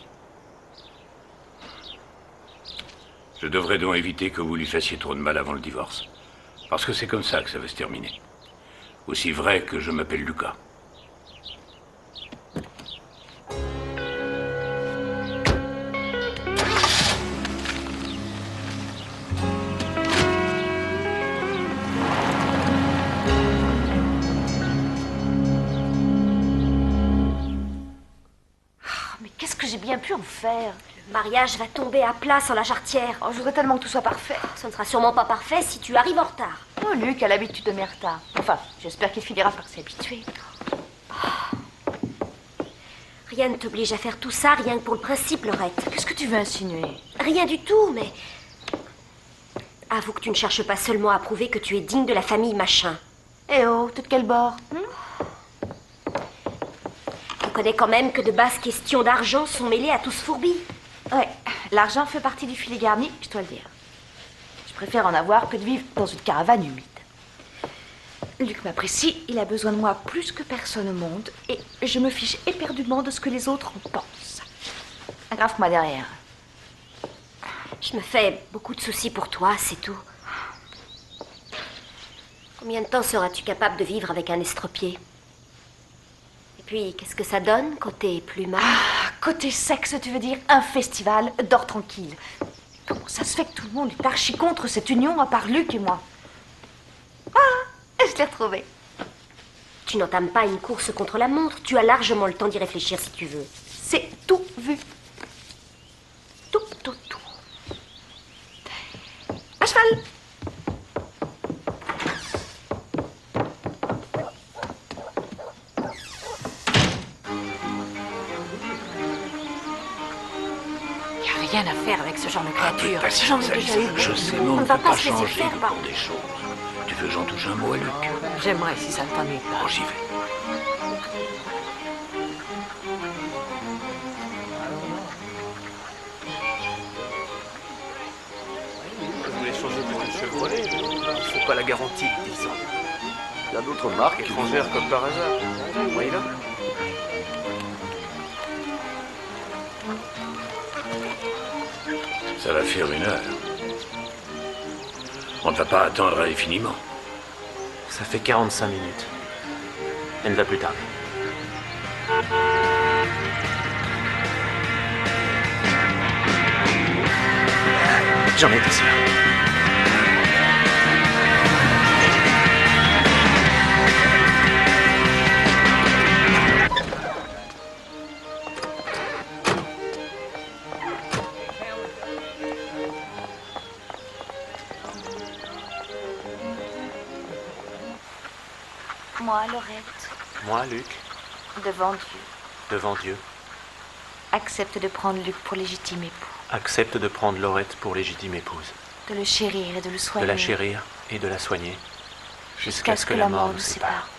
Speaker 8: Je devrais donc éviter que vous lui fassiez trop de mal avant le divorce. Parce que c'est comme ça que ça va se terminer. Aussi vrai que je m'appelle Lucas.
Speaker 9: Qu'est-ce que j'ai bien pu en faire?
Speaker 13: Le mariage va tomber à plat sans la jarretière.
Speaker 9: Oh, je voudrais tellement que tout soit parfait.
Speaker 13: Ce ne sera sûrement pas parfait si tu arrives en retard.
Speaker 9: Oh, Luc a l'habitude de mes retards. Enfin, j'espère qu'il finira par s'y habituer.
Speaker 13: Rien ne t'oblige à faire tout ça, rien que pour le principe, Laurette.
Speaker 9: Qu'est-ce que tu veux insinuer?
Speaker 13: Rien du tout, mais... Avoue que tu ne cherches pas seulement à prouver que tu es digne de la famille machin.
Speaker 9: Eh oh, t'es de quel bord?
Speaker 13: On connaît quand même que de basses questions d'argent sont mêlées à tout ce fourbi.
Speaker 9: Ouais, l'argent fait partie du filet garni, je dois le dire. Je préfère en avoir que de vivre dans une caravane humide. Luc m'apprécie, il a besoin de moi plus que personne au monde, et je me fiche éperdument de ce que les autres en pensent. Agraffe-moi derrière.
Speaker 13: Je me fais beaucoup de soucis pour toi, c'est tout. Combien de temps seras-tu capable de vivre avec un estropié? Et puis, qu'est-ce que ça donne côté plumard?
Speaker 9: Ah, côté sexe, tu veux dire un festival, dors tranquille. Comment ça se fait que tout le monde est archi contre cette union à part Luc et moi? je l'ai retrouvé.
Speaker 13: Tu n'entames pas une course contre la montre. Tu as largement le temps d'y réfléchir si tu veux.
Speaker 9: C'est tout vu. Tout. À cheval.
Speaker 4: Il n'y a rien à faire avec ce genre de créature.
Speaker 8: J'en ai déjà eu. Je sais, mais on ne
Speaker 4: va
Speaker 8: peut
Speaker 4: pas
Speaker 8: pas
Speaker 4: se laisser
Speaker 8: changer
Speaker 4: faire
Speaker 8: le
Speaker 4: par...
Speaker 8: cours des choses. Tu veux que j'en touche un mot à Luc?
Speaker 4: J'aimerais si ça ne t'ennuie pas.
Speaker 8: Bon, j'y vais.
Speaker 5: Vous voulez changer de Chevrolet? Il faut pas la garantie de 10 ans.
Speaker 11: Il y a d'autres marques
Speaker 5: Étrangères comme par hasard. Voyez-là.
Speaker 8: Ça va faire 1 heure. On ne va pas attendre indéfiniment.
Speaker 5: Ça fait 45 minutes. Elle ne va plus tarder. J'en étais sûr.
Speaker 9: Moi, Laurette,
Speaker 5: Moi, Luc,
Speaker 9: devant Dieu,
Speaker 5: devant Dieu,
Speaker 9: accepte de prendre Luc pour légitime époux,
Speaker 5: accepte de prendre Laurette pour légitime épouse,
Speaker 9: de le chérir et de le soigner.
Speaker 5: de la chérir et de la soigner, jusqu'à ce que la mort nous sépare.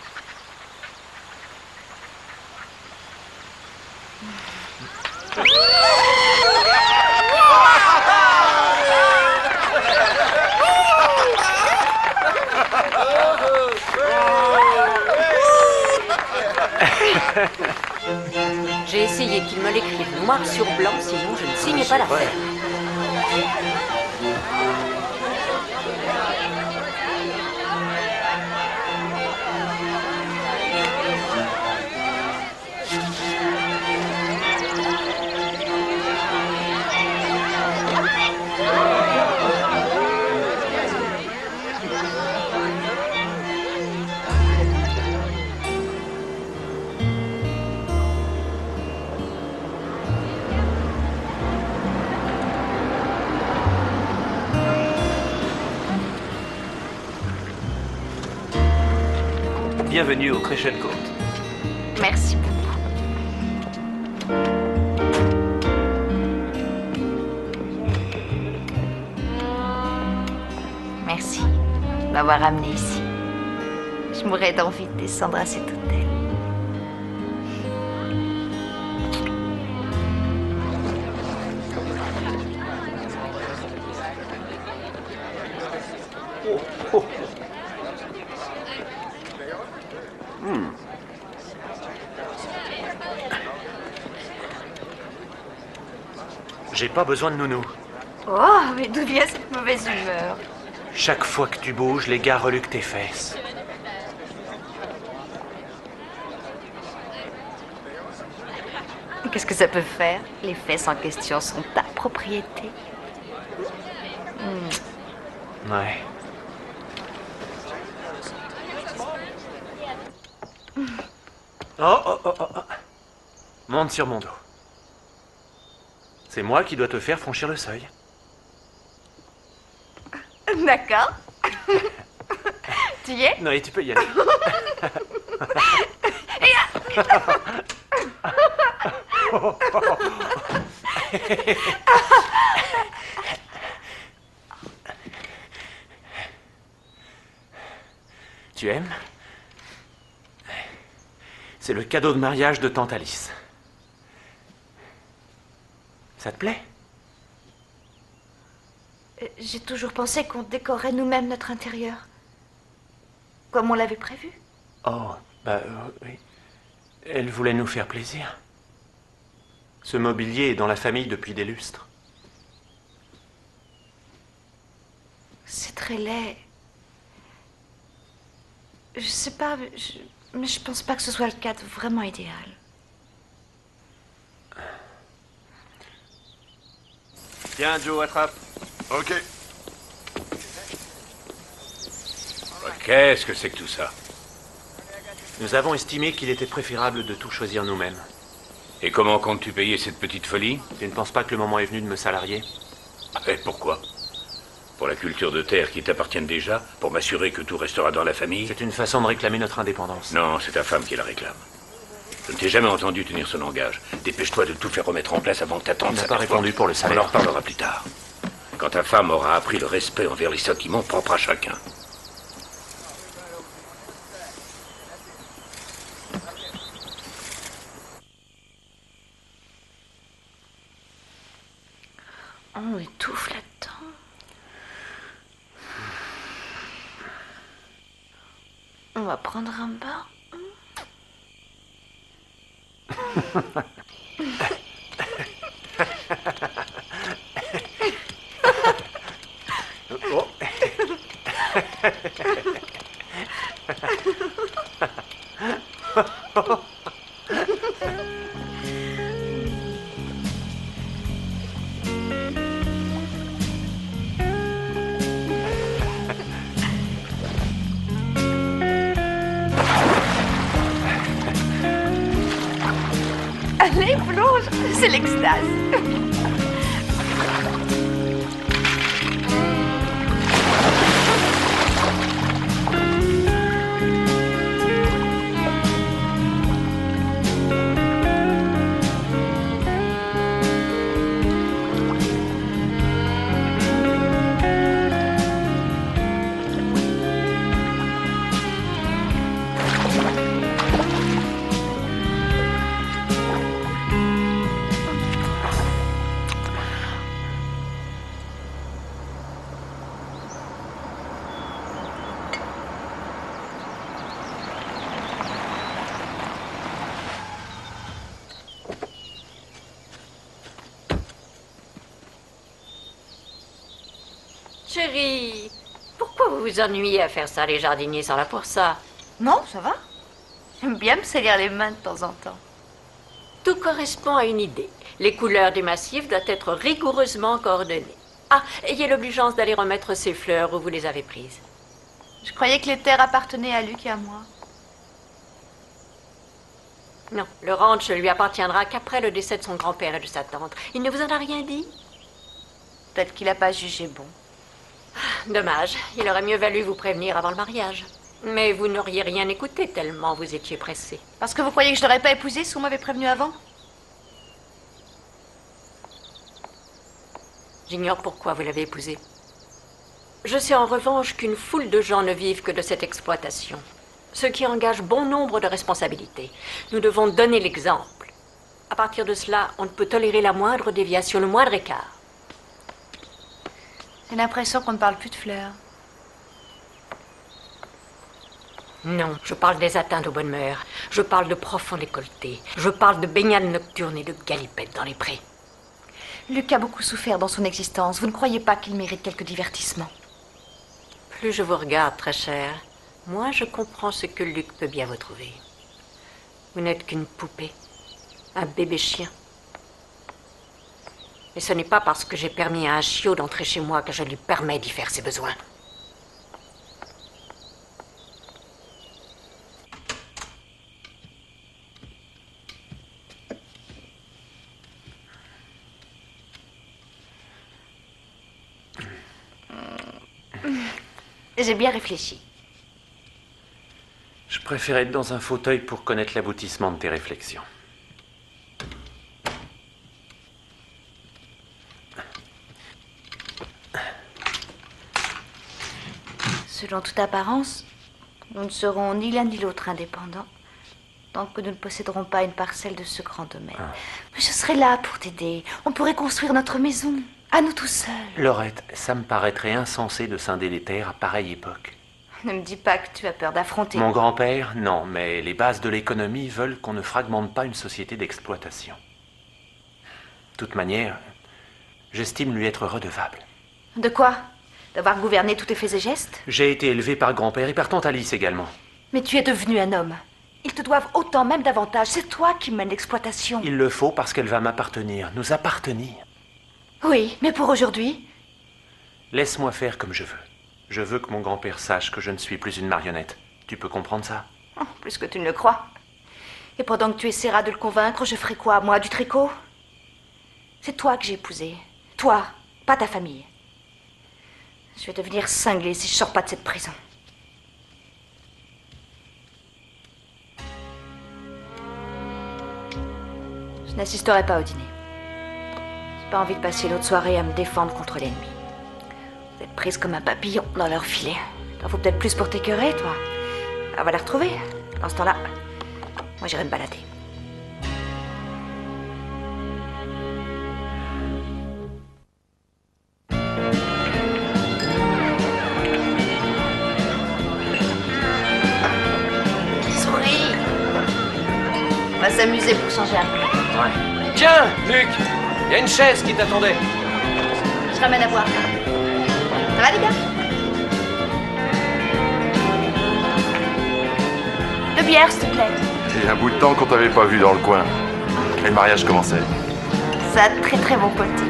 Speaker 4: J'ai essayé qu'il me l'écrive noir sur blanc, sinon je ne signe pas l'affaire.
Speaker 5: Bienvenue au Crescent Court.
Speaker 9: Merci beaucoup. Merci de m'avoir amené ici. Je mourrais d'envie de descendre à cet hôtel.
Speaker 5: J'ai pas besoin de nounou.
Speaker 9: Oh, mais d'où vient cette mauvaise humeur?
Speaker 5: Chaque fois que tu bouges, les gars reluquent tes fesses.
Speaker 9: Qu'est-ce que ça peut faire? Les fesses en question sont ta propriété.
Speaker 5: Ouais. Oh. Monte sur mon dos. C'est moi qui dois te faire franchir le seuil.
Speaker 9: D'accord. Tu y es?
Speaker 5: Non, et tu peux y aller. Tu aimes? C'est le cadeau de mariage de Tante Alice. Ça te plaît?
Speaker 9: J'ai toujours pensé qu'on décorait nous-mêmes notre intérieur. Comme on l'avait prévu.
Speaker 5: Oh, oui. Elle voulait nous faire plaisir. Ce mobilier est dans la famille depuis des lustres.
Speaker 9: C'est très laid. Je sais pas, mais je pense pas que ce soit le cadre vraiment idéal.
Speaker 10: Tiens, Joe, attrape.
Speaker 7: Ok. Ok,
Speaker 8: Qu'est-ce que c'est que tout ça?
Speaker 5: Nous avons estimé qu'il était préférable de tout choisir nous-mêmes.
Speaker 8: Et comment comptes-tu payer cette petite folie?
Speaker 5: Tu ne penses pas que le moment est venu de me salarier?
Speaker 8: Et pourquoi? Pour la culture de terre qui t'appartienne déjà? Pour m'assurer que tout restera dans la famille?
Speaker 5: C'est une façon de réclamer notre indépendance.
Speaker 8: Non, c'est ta femme qui la réclame. Je ne t'ai jamais entendu tenir ce langage. Dépêche-toi de tout faire remettre en place avant que t'attendes.
Speaker 5: Tu n'as pas répondu pour le salaire.
Speaker 8: On en reparlera plus tard. Quand ta femme aura appris le respect envers les sentiments propres à chacun.
Speaker 9: On étouffe là-dedans. On va prendre un bain.
Speaker 5: Oh.
Speaker 9: Allez, plonge, c'est l'extase.
Speaker 4: Chérie, pourquoi vous vous ennuyez à faire ça? Les jardiniers sont là pour ça.
Speaker 9: Non, ça va. J'aime bien me salir les mains de temps en temps.
Speaker 4: Tout correspond à une idée. Les couleurs du massif doivent être rigoureusement coordonnées. Ah, ayez l'obligeance d'aller remettre ces fleurs où vous les avez prises.
Speaker 9: Je croyais que les terres appartenaient à Luc et à moi.
Speaker 4: Non, le ranch lui appartiendra qu'après le décès de son grand-père et de sa tante. Il ne vous en a rien dit?
Speaker 9: Peut-être qu'il n'a pas jugé bon.
Speaker 4: Dommage, il aurait mieux valu vous prévenir avant le mariage. Mais vous n'auriez rien écouté tellement vous étiez pressé.
Speaker 9: Parce que vous croyez que je l'aurais pas épousé si vous m'avez prévenu avant?
Speaker 4: J'ignore pourquoi vous l'avez épousé. Je sais en revanche qu'une foule de gens ne vivent que de cette exploitation. Ce qui engage bon nombre de responsabilités. Nous devons donner l'exemple. À partir de cela, on ne peut tolérer la moindre déviation, le moindre écart.
Speaker 9: J'ai l'impression qu'on ne parle plus de fleurs.
Speaker 4: Non, je parle des atteintes aux bonnes mœurs. Je parle de profonds décolletés. Je parle de baignades nocturnes et de galipettes dans les prés.
Speaker 9: Luc a beaucoup souffert dans son existence. Vous ne croyez pas qu'il mérite quelques divertissements?
Speaker 4: Plus je vous regarde, très chère, moins je comprends ce que Luc peut bien vous trouver. Vous n'êtes qu'une poupée, un bébé chien. Et ce n'est pas parce que j'ai permis à un chiot d'entrer chez moi que je lui permets d'y faire ses besoins.
Speaker 9: J'ai bien réfléchi.
Speaker 5: Je préfère être dans un fauteuil pour connaître l'aboutissement de tes réflexions.
Speaker 9: Selon toute apparence, nous ne serons ni l'un ni l'autre indépendants tant que nous ne posséderons pas une parcelle de ce grand domaine.
Speaker 5: Ah.
Speaker 9: Mais je serai là pour t'aider. On pourrait construire notre maison, à nous tout seuls.
Speaker 5: Laurette, ça me paraîtrait insensé de scinder les terres à pareille époque.
Speaker 9: Ne me dis pas que tu as peur d'affronter.
Speaker 5: Mon grand-père, non, mais les bases de l'économie veulent qu'on ne fragmente pas une société d'exploitation. De toute manière, j'estime lui être redevable.
Speaker 9: De quoi? D'avoir gouverné tous tes faits et gestes?
Speaker 5: J'ai été élevé par grand-père et par tante Alice également.
Speaker 9: Mais tu es devenu un homme. Ils te doivent autant, même davantage. C'est toi qui mènes l'exploitation.
Speaker 5: Il le faut parce qu'elle va m'appartenir, nous appartenir.
Speaker 9: Oui, mais pour aujourd'hui?
Speaker 5: Laisse-moi faire comme je veux. Je veux que mon grand-père sache que je ne suis plus une marionnette. Tu peux comprendre ça?
Speaker 9: Oh, plus que tu ne le crois. Et pendant que tu essaieras de le convaincre, je ferai quoi, moi, du tricot? C'est toi que j'ai épousé. Toi, pas ta famille. Je vais devenir cinglée si je sors pas de cette prison. Je n'assisterai pas au dîner. J'ai pas envie de passer l'autre soirée à me défendre contre l'ennemi. Vous êtes prise comme un papillon dans leur filet. T'en faut peut-être plus pour t'écœurer, toi. On va la retrouver. Dans ce temps-là, moi j'irai me balader. Souris. On va s'amuser pour changer un peu.
Speaker 10: Ouais. Tiens, Luc, il y a une chaise qui t'attendait.
Speaker 9: Je ramène à boire. Ça va les gars? De bière, s'il te plaît.
Speaker 11: Il y a un bout de temps qu'on t'avait pas vu dans le coin. Et le mariage commençait.
Speaker 9: Ça a très très bon côté.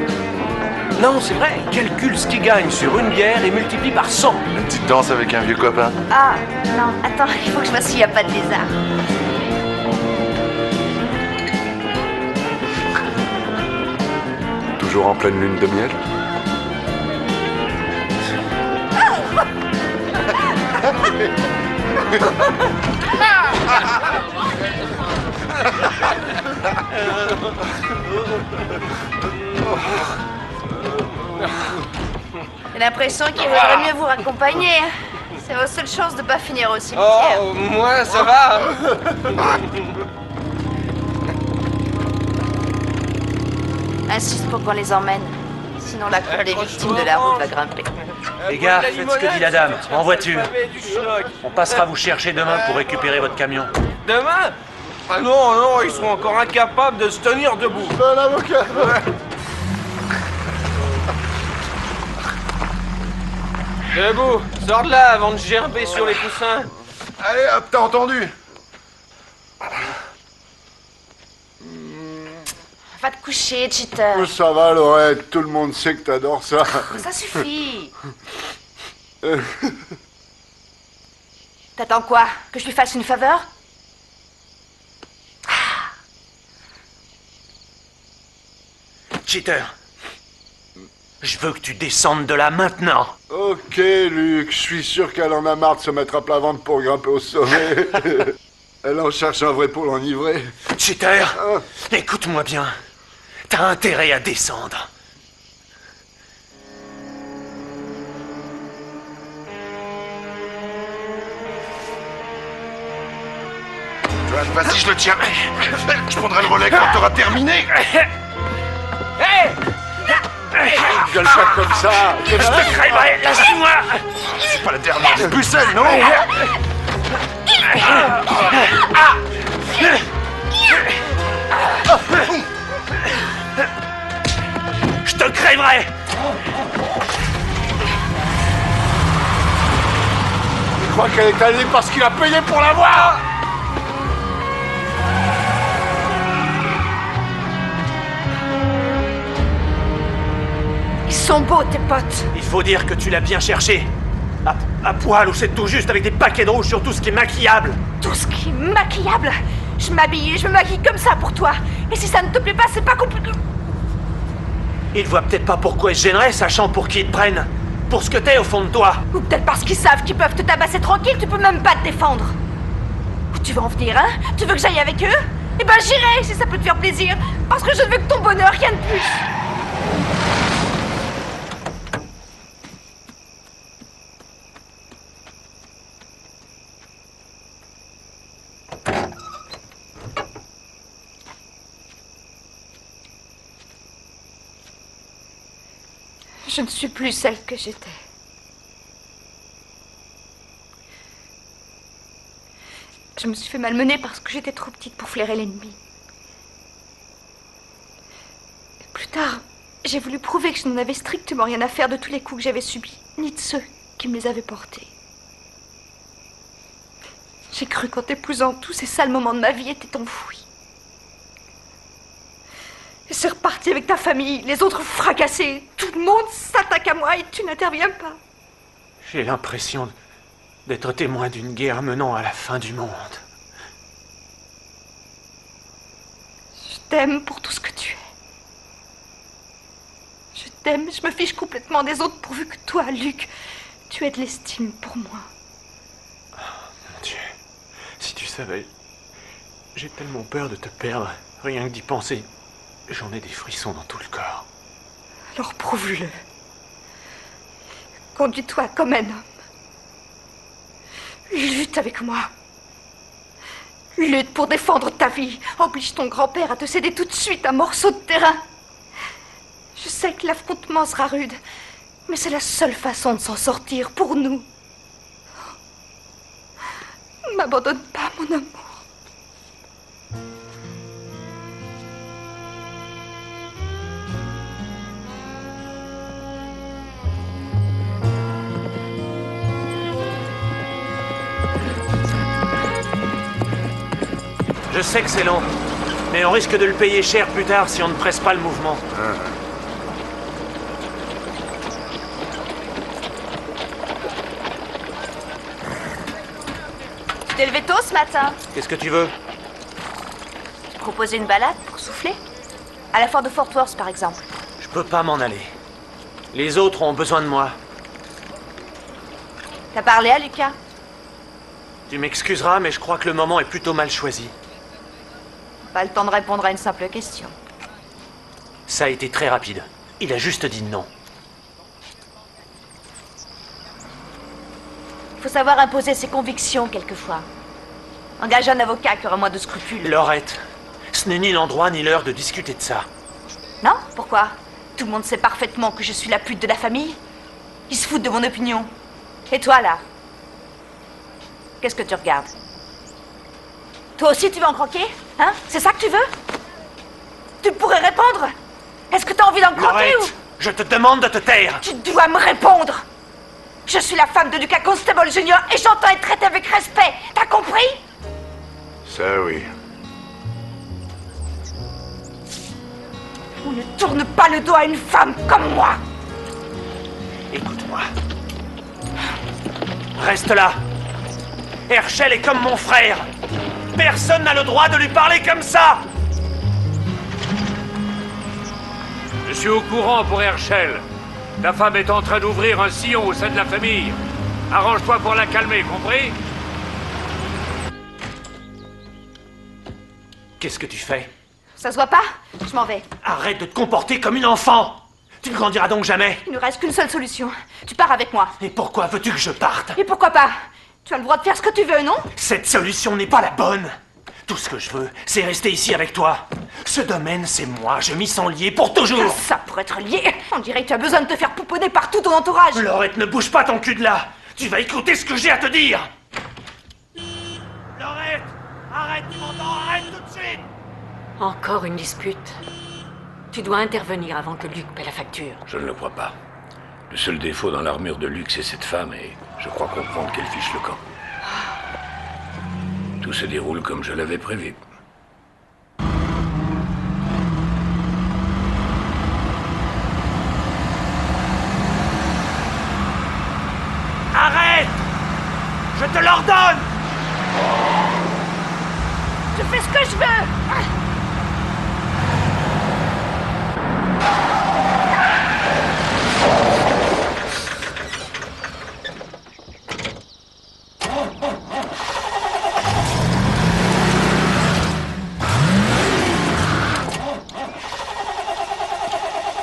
Speaker 10: Non, c'est vrai. Calcule ce qu'il gagne sur une bière et multiplie par 100.
Speaker 11: Une petite danse avec un vieux copain.
Speaker 9: Ah, non, attends, il faut que je vois s'il n'y a pas de lézard.
Speaker 11: Toujours en pleine lune de miel.
Speaker 9: J'ai l'impression qu'il vaudrait mieux vous raccompagner. C'est vos seules chances de pas finir au cimetière.
Speaker 10: Oh, moi, ça va.
Speaker 9: Insiste pour qu'on les emmène. Sinon la cour des victimes de la route va grimper.
Speaker 5: Les gars, faites ce que dit la dame. En voiture. On passera vous chercher demain pour récupérer votre camion.
Speaker 10: Demain? Ah non, non, ils seront encore incapables de se tenir debout.
Speaker 11: L'avocat.
Speaker 10: Debout, sors de là avant de gerber sur les coussins.
Speaker 11: Allez, hop, t'as entendu?
Speaker 9: Va te coucher, cheater.
Speaker 15: Ça va, Laurette, tout le monde sait que t'adores ça.
Speaker 9: Ça suffit. T'attends quoi? Que je lui fasse une faveur?
Speaker 5: Cheater, je veux que tu descendes de là maintenant.
Speaker 15: Ok, Luc, je suis sûr qu'elle en a marre de se mettre à plat ventre pour grimper au sommet. Elle en cherche un vrai pour l'enivrer.
Speaker 5: Cheater, écoute-moi bien. T'as intérêt à descendre.
Speaker 11: Vas-y, je le tiens. Je prendrai le relais quand t'auras terminé.
Speaker 10: Hé!
Speaker 15: Gueule pas comme ça.
Speaker 5: Je te crèverai, lâche-moi.
Speaker 11: C'est pas la dernière des pucelles, non?
Speaker 5: Je te crèverai.
Speaker 15: Je crois qu'elle est allée parce qu'il a payé pour la voir.
Speaker 9: Ils sont beaux, tes potes.
Speaker 5: Il faut dire que tu l'as bien cherché. À poil ou c'est tout juste avec des paquets de rouge sur tout ce qui est maquillable.
Speaker 9: Tout ce qui est maquillable. Je m'habille et je me maquille comme ça pour toi. Et si ça ne te plaît pas, c'est pas compliqué.
Speaker 5: Ils voient peut-être pas pourquoi ils se gêneraient, sachant pour qui ils te prennent. Pour ce que t'es au fond de toi.
Speaker 9: Ou peut-être parce qu'ils savent qu'ils peuvent te tabasser tranquille, tu peux même pas te défendre. Où tu veux en venir, hein? Tu veux que j'aille avec eux? Eh ben j'irai, si ça peut te faire plaisir. Parce que je ne veux que ton bonheur, rien de plus. Je ne suis plus celle que j'étais. Je me suis fait malmener parce que j'étais trop petite pour flairer l'ennemi. Plus tard, j'ai voulu prouver que je n'en avais strictement rien à faire de tous les coups que j'avais subis, ni de ceux qui me les avaient portés. J'ai cru qu'en t'épousant, tous ces sales moments de ma vie étaient enfouis. Et c'est reparti avec ta famille, les autres fracassés. Tout le monde s'attaque à moi et tu n'interviens pas.
Speaker 5: J'ai l'impression d'être témoin d'une guerre menant à la fin du monde.
Speaker 9: Je t'aime pour tout ce que tu es. Je t'aime, je me fiche complètement des autres pourvu que toi, Luc, tu aies de l'estime pour moi.
Speaker 5: Oh, mon Dieu, si tu savais, j'ai tellement peur de te perdre. Rien que d'y penser, j'en ai des frissons dans tout le corps.
Speaker 9: Alors prouve-le. Conduis-toi comme un homme. Lutte avec moi. Lutte pour défendre ta vie. Oblige ton grand-père à te céder tout de suite un morceau de terrain. Je sais que l'affrontement sera rude, mais c'est la seule façon de s'en sortir pour nous. M'abandonne pas, mon amour.
Speaker 5: Je sais que c'est long, mais on risque de le payer cher plus tard si on ne presse pas le mouvement.
Speaker 9: Tu t'es levé tôt ce matin?
Speaker 5: Qu'est-ce que tu veux?
Speaker 9: Proposer une balade pour souffler? À la foire de Fort Worth, par exemple.
Speaker 5: Je peux pas m'en aller. Les autres ont besoin de moi.
Speaker 9: T'as parlé à Lucas?
Speaker 5: Tu m'excuseras, mais je crois que le moment est plutôt mal choisi.
Speaker 9: Pas le temps de répondre à une simple question.
Speaker 5: Ça a été très rapide. Il a juste dit non.
Speaker 9: Il faut savoir imposer ses convictions quelquefois. Engage un avocat qui aura moins de scrupules.
Speaker 5: Laurette, ce n'est ni l'endroit ni l'heure de discuter de ça.
Speaker 9: Non? Pourquoi? Tout le monde sait parfaitement que je suis la pute de la famille. Ils se foutent de mon opinion. Et toi, là? Qu'est-ce que tu regardes? Toi aussi, tu veux en croquer? Hein? C'est ça que tu veux? Tu pourrais répondre? Est-ce que t'as envie d'en croquer
Speaker 5: Laurette,
Speaker 9: ou...
Speaker 5: je te demande de te taire.
Speaker 9: Tu dois me répondre! Je suis la femme de Lucas Constable Junior et j'entends être traitée avec respect. T'as compris?
Speaker 7: Ça, oui.
Speaker 9: On ne tourne pas le dos à une femme comme moi.
Speaker 5: Écoute-moi. Reste là. Herschel est comme mon frère. Personne n'a le droit de lui parler comme ça.
Speaker 8: Je suis au courant pour Herschel. Ta femme est en train d'ouvrir un sillon au sein de la famille. Arrange-toi pour la calmer, compris?
Speaker 5: Qu'est-ce que tu fais?
Speaker 9: Ça se voit pas? Je m'en vais.
Speaker 5: Arrête de te comporter comme une enfant. Tu ne grandiras donc jamais.
Speaker 9: Il ne reste qu'une seule solution. Tu pars avec moi.
Speaker 5: Et pourquoi veux-tu que je parte?
Speaker 9: Et pourquoi pas? Tu as le droit de faire ce que tu veux, non?
Speaker 5: Cette solution n'est pas la bonne. Tout ce que je veux, c'est rester ici avec toi. Ce domaine, c'est moi. Je m'y sens lié pour toujours.
Speaker 9: Ça pourrait être lié. On dirait que tu as besoin de te faire pouponner par tout ton entourage.
Speaker 5: Laurette, ne bouge pas ton cul de là. Tu vas écouter ce que j'ai à te dire. Laurette, arrête, tu m'entends? Arrête tout de suite.
Speaker 4: Encore une dispute. Tu dois intervenir avant que Luc paie la facture.
Speaker 8: Je ne le crois pas. Le seul défaut dans l'armure de Luc, c'est cette femme, et je crois comprendre qu'elle fiche le camp. Tout se déroule comme je l'avais prévu.
Speaker 5: Arrête! Je te l'ordonne!
Speaker 9: Je fais ce que je veux!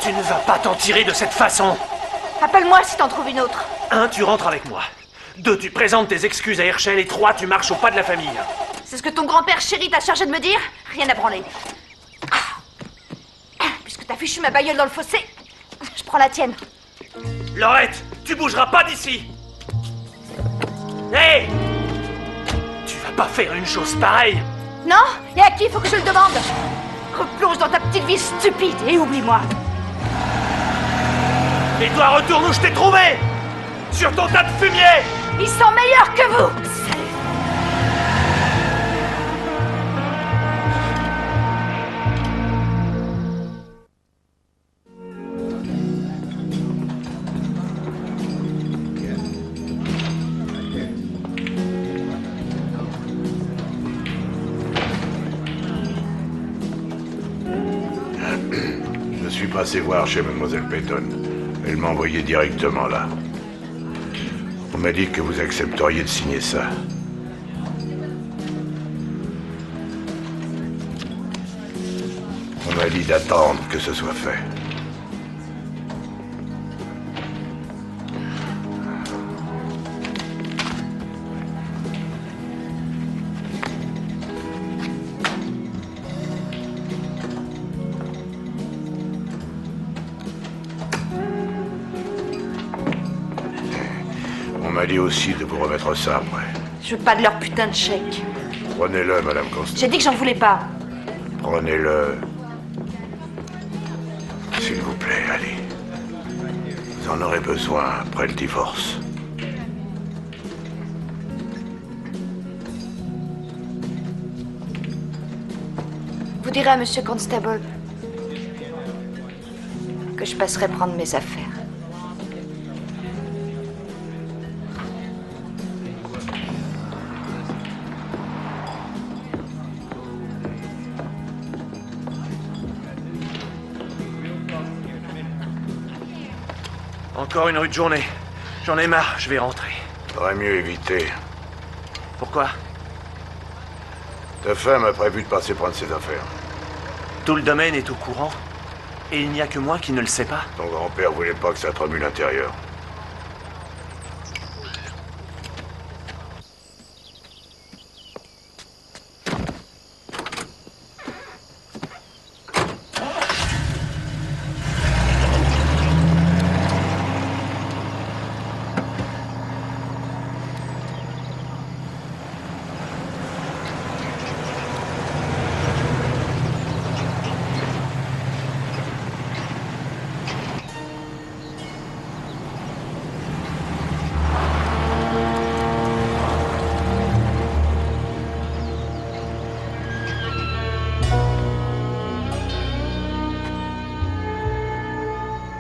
Speaker 5: Tu ne vas pas t'en tirer de cette façon.
Speaker 9: Appelle-moi si t'en trouves une autre.
Speaker 5: 1, tu rentres avec moi. 2, tu présentes tes excuses à Herschel. Et 3, tu marches au pas de la famille.
Speaker 9: C'est ce que ton grand-père chéri t'a chargé de me dire? Rien à branler. Puisque t'as fichu ma bailleule dans le fossé, je prends la tienne.
Speaker 5: Laurette, tu bougeras pas d'ici. Hé! Tu vas pas faire une chose pareille.
Speaker 9: Non? Et à qui faut que je le demande? Replonge dans ta petite vie stupide et oublie-moi.
Speaker 5: Et toi, retourne où je t'ai trouvé! Sur ton tas de fumier!
Speaker 9: Ils sont meilleurs que vous! Salut!
Speaker 7: suis passé voir chez Mademoiselle Peyton. Elle m'a envoyé directement là. On m'a dit que vous accepteriez de signer ça. On m'a dit d'attendre que ce soit fait. On m'a dit aussi de vous remettre ça après.
Speaker 9: Je veux pas de leur putain de chèque.
Speaker 7: Prenez-le, Madame Constable.
Speaker 9: J'ai dit que j'en voulais pas.
Speaker 7: Prenez-le. S'il vous plaît, allez. Vous en aurez besoin après le divorce.
Speaker 9: Vous direz à Monsieur Constable que je passerai prendre mes affaires.
Speaker 5: Encore une rude journée. J'en ai marre, je vais rentrer.
Speaker 7: Faudrait mieux éviter.
Speaker 5: Pourquoi?
Speaker 7: Ta femme a prévu de passer prendre ses affaires.
Speaker 5: Tout le domaine est au courant. Et il n'y a que moi qui ne le sais pas.
Speaker 7: Ton grand-père voulait pas que ça te remue l'intérieur.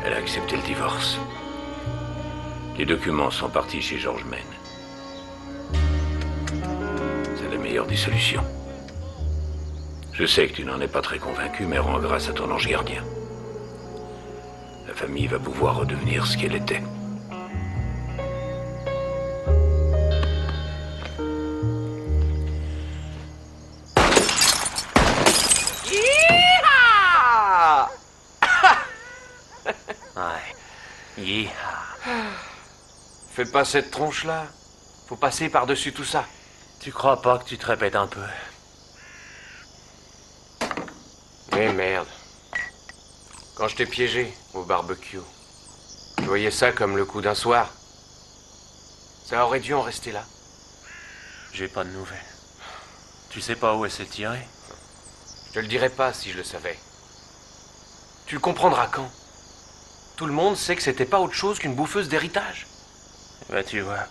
Speaker 8: Elle a accepté le divorce. Les documents sont partis chez George Maine. C'est la meilleure des solutions. Je sais que tu n'en es pas très convaincu, mais rends grâce à ton ange gardien. La famille va pouvoir redevenir ce qu'elle était.
Speaker 10: Fais pas cette tronche-là. Faut passer par-dessus tout ça.
Speaker 5: Tu crois pas que tu te répètes un peu?
Speaker 10: Mais merde. Quand je t'ai piégé au barbecue, je voyais ça comme le coup d'un soir. Ça aurait dû en rester là.
Speaker 5: J'ai pas de nouvelles. Tu sais pas où elle s'est tirée?
Speaker 10: Je te le dirais pas si je le savais. Tu le comprendras quand? Tout le monde sait que c'était pas autre chose qu'une bouffeuse d'héritage.
Speaker 5: Bah tu vois.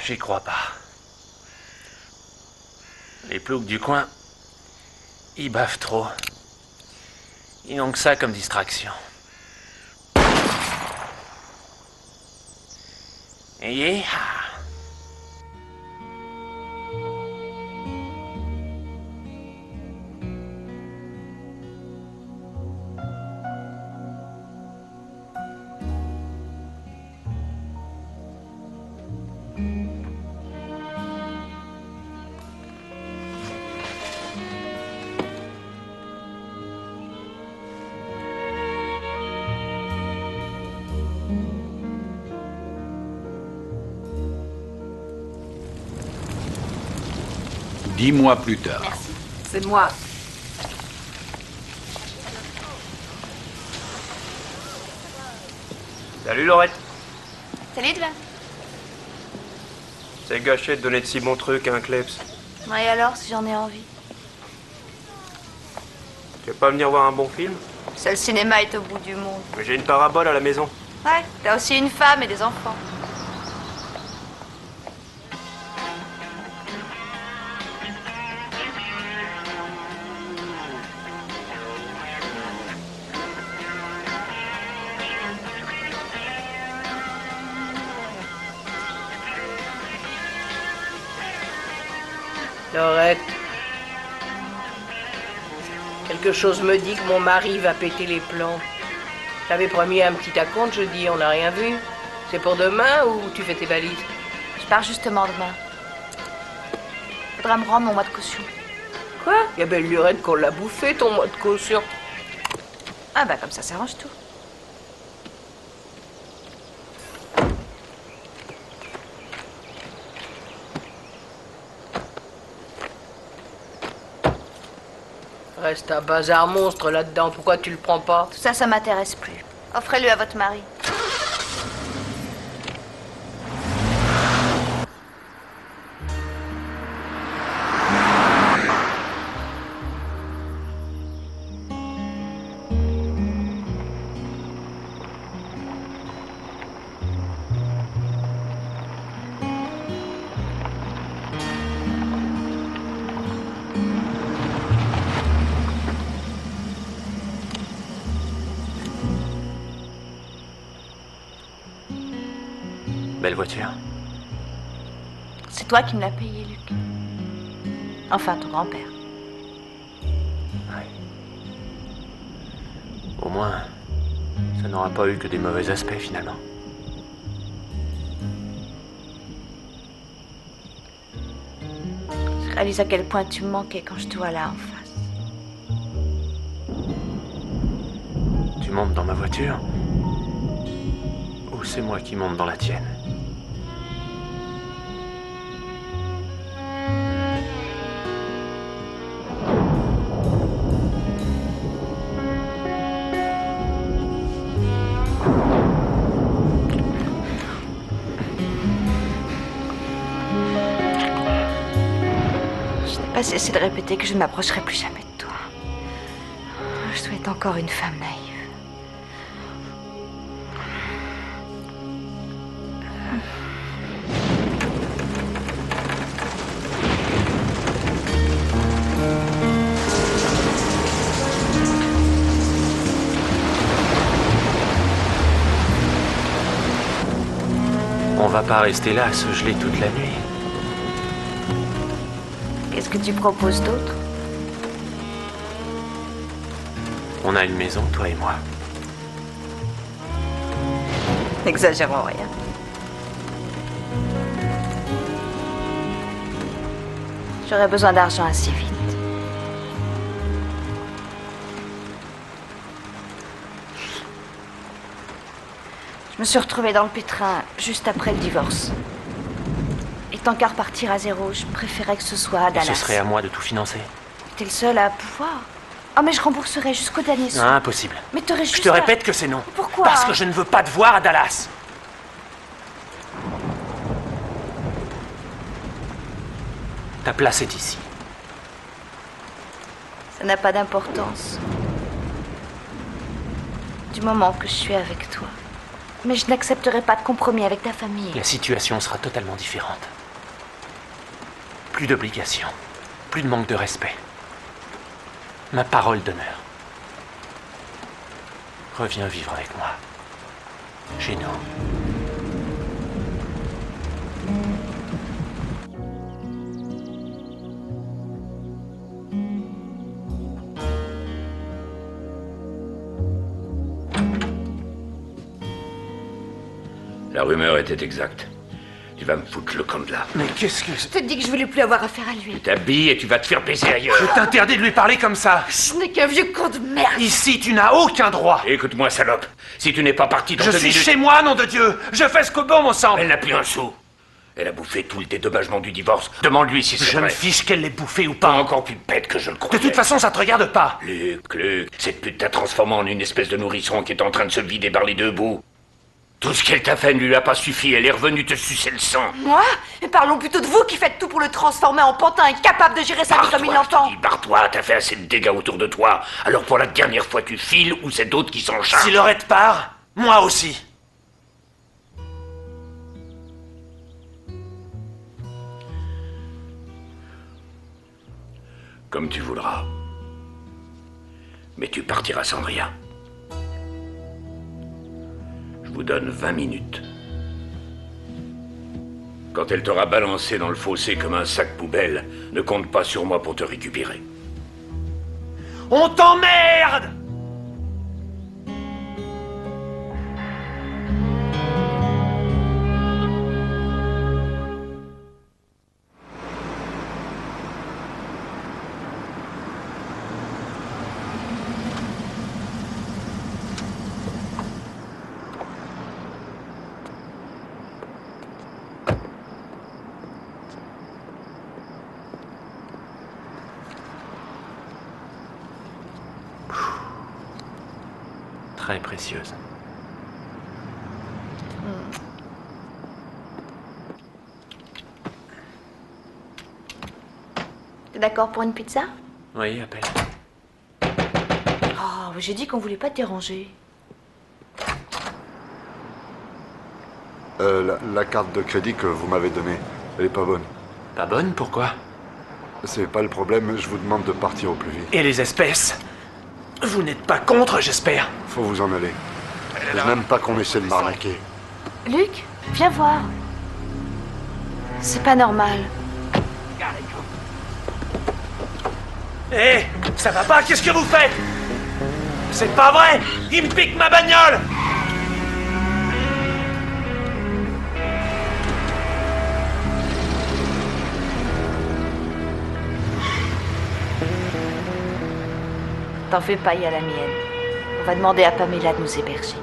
Speaker 5: J'y crois pas. Les ploucs du coin, ils baffent trop. Ils n'ont que ça comme distraction. Yeah.
Speaker 16: Dis-moi plus tard.
Speaker 14: Merci. C'est moi.
Speaker 17: Salut Laurette.
Speaker 9: Salut toi.
Speaker 17: C'est gâché de donner de si bons trucs à un klebs.
Speaker 9: Et alors, si j'en ai envie?
Speaker 17: Tu veux pas venir voir un bon film?
Speaker 9: Seul cinéma est au bout du monde.
Speaker 17: Mais j'ai une parabole à la maison.
Speaker 9: Ouais, t'as aussi une femme et des enfants.
Speaker 1: Laurette.
Speaker 16: Quelque chose me dit que mon mari va péter les plombs. J'avais promis un petit acompte jeudi, on n'a rien vu. C'est pour demain ou tu fais tes valises?
Speaker 9: Je pars justement demain. Faudra me rendre mon mois de caution.
Speaker 16: Quoi? Il y a belle lurette qu'on l'a bouffé, ton mois de caution.
Speaker 9: Ah bah comme ça s'arrange tout.
Speaker 16: Reste un bazar monstre là-dedans, pourquoi tu le prends pas?
Speaker 9: Tout ça, ça m'intéresse plus. Offrez-le à votre mari.
Speaker 5: Belle voiture.
Speaker 9: C'est toi qui me l'as payé, Luc. Enfin, ton grand-père.
Speaker 5: Ouais. Au moins, ça n'aura pas eu que des mauvais aspects, finalement.
Speaker 9: Je réalise à quel point tu me manquais quand je te vois là en face.
Speaker 5: Tu montes dans ma voiture? Ou c'est moi qui monte dans la tienne?
Speaker 9: Je n'ai pas cessé de répéter que je ne m'approcherai plus jamais de toi. Je dois être encore une femme naïve.
Speaker 5: On va pas rester là à se geler toute la nuit.
Speaker 9: Qu'est-ce que tu proposes d'autre?
Speaker 5: On a une maison, toi et moi.
Speaker 9: N'exagérons rien. J'aurais besoin d'argent assez vite. Je me suis retrouvée dans le pétrin juste après le divorce. Et tant qu'à repartir à zéro, je préférais que ce soit à Dallas.
Speaker 5: Ce serait à moi de tout financer.
Speaker 9: T'es le seul à pouvoir. Ah, mais je rembourserai jusqu'au dernier sou.
Speaker 5: Impossible.
Speaker 9: Mais t'aurais juste
Speaker 5: Je te répète que c'est non.
Speaker 9: Pourquoi?
Speaker 5: Parce que je ne veux pas te voir à Dallas. Ta place est ici.
Speaker 9: Ça n'a pas d'importance. Du moment que je suis avec toi. Mais je n'accepterai pas de compromis avec ta famille.
Speaker 5: La situation sera totalement différente. Plus d'obligations. Plus de manque de respect. Ma parole d'honneur. Reviens vivre avec moi. Chez nous.
Speaker 8: La rumeur était exacte. Tu vas me foutre le camp de là.
Speaker 5: Mais qu'est-ce que...
Speaker 9: Je te dis que je voulais plus avoir affaire à lui.
Speaker 8: Tu t'habilles et tu vas te faire baiser ailleurs.
Speaker 5: Je t'interdis de lui parler comme ça.
Speaker 9: Ce n'est qu'un vieux con de merde.
Speaker 5: Ici, tu n'as aucun droit.
Speaker 8: Écoute-moi, salope. Si tu n'es pas parti dans
Speaker 5: Je
Speaker 8: 2
Speaker 5: suis
Speaker 8: minutes...
Speaker 5: chez moi, nom de Dieu. Je fais ce que bon me semble.
Speaker 8: Elle n'a plus un sou. Elle a bouffé tout le dédommagement du divorce. Demande-lui si c'est
Speaker 5: Je
Speaker 8: vrai.
Speaker 5: me fiche qu'elle l'ait bouffé ou
Speaker 8: Pas
Speaker 5: pas.
Speaker 8: encore plus bête que je le croyais.
Speaker 5: De toute façon, ça te regarde pas.
Speaker 8: Luc, cette pute t'a transformé en une espèce de nourrisson qui est en train de se vider par les deux bouts. Tout ce qu'elle t'a fait ne lui a pas suffi. Elle est revenue te sucer le sang.
Speaker 9: Moi? Mais parlons plutôt de vous qui faites tout pour le transformer en pantin incapable de gérer sa vie comme il l'entend.
Speaker 8: Barre-toi, t'as fait assez de dégâts autour de toi. Alors pour la dernière fois, tu files ou c'est d'autres qui s'en chargent?
Speaker 5: Si Laurette part, moi aussi.
Speaker 8: Comme tu voudras. Mais tu partiras sans rien. Je vous donne 20 minutes. Quand elle t'aura balancé dans le fossé comme un sac poubelle, ne compte pas sur moi pour te récupérer.
Speaker 5: On t'emmerde! Très précieuse.
Speaker 9: T'es d'accord pour une pizza?
Speaker 5: Oui, appelle.
Speaker 9: Oh, j'ai dit qu'on voulait pas te déranger.
Speaker 15: La carte de crédit que vous m'avez donnée, elle est pas bonne.
Speaker 5: Pas bonne? Pourquoi?
Speaker 15: C'est pas le problème, je vous demande de partir au plus vite.
Speaker 5: Et les espèces? Vous n'êtes pas contre, j'espère?
Speaker 15: Faut vous en aller. Je n'aime pas qu'on essaie de m'arnaquer.
Speaker 9: Luc, viens voir. C'est pas normal.
Speaker 5: Hé, ça va pas? Qu'est-ce que vous faites? C'est pas vrai! Il me pique ma bagnole!
Speaker 9: T'en fais pas, il y a la mienne. On va demander à Pamela de nous héberger.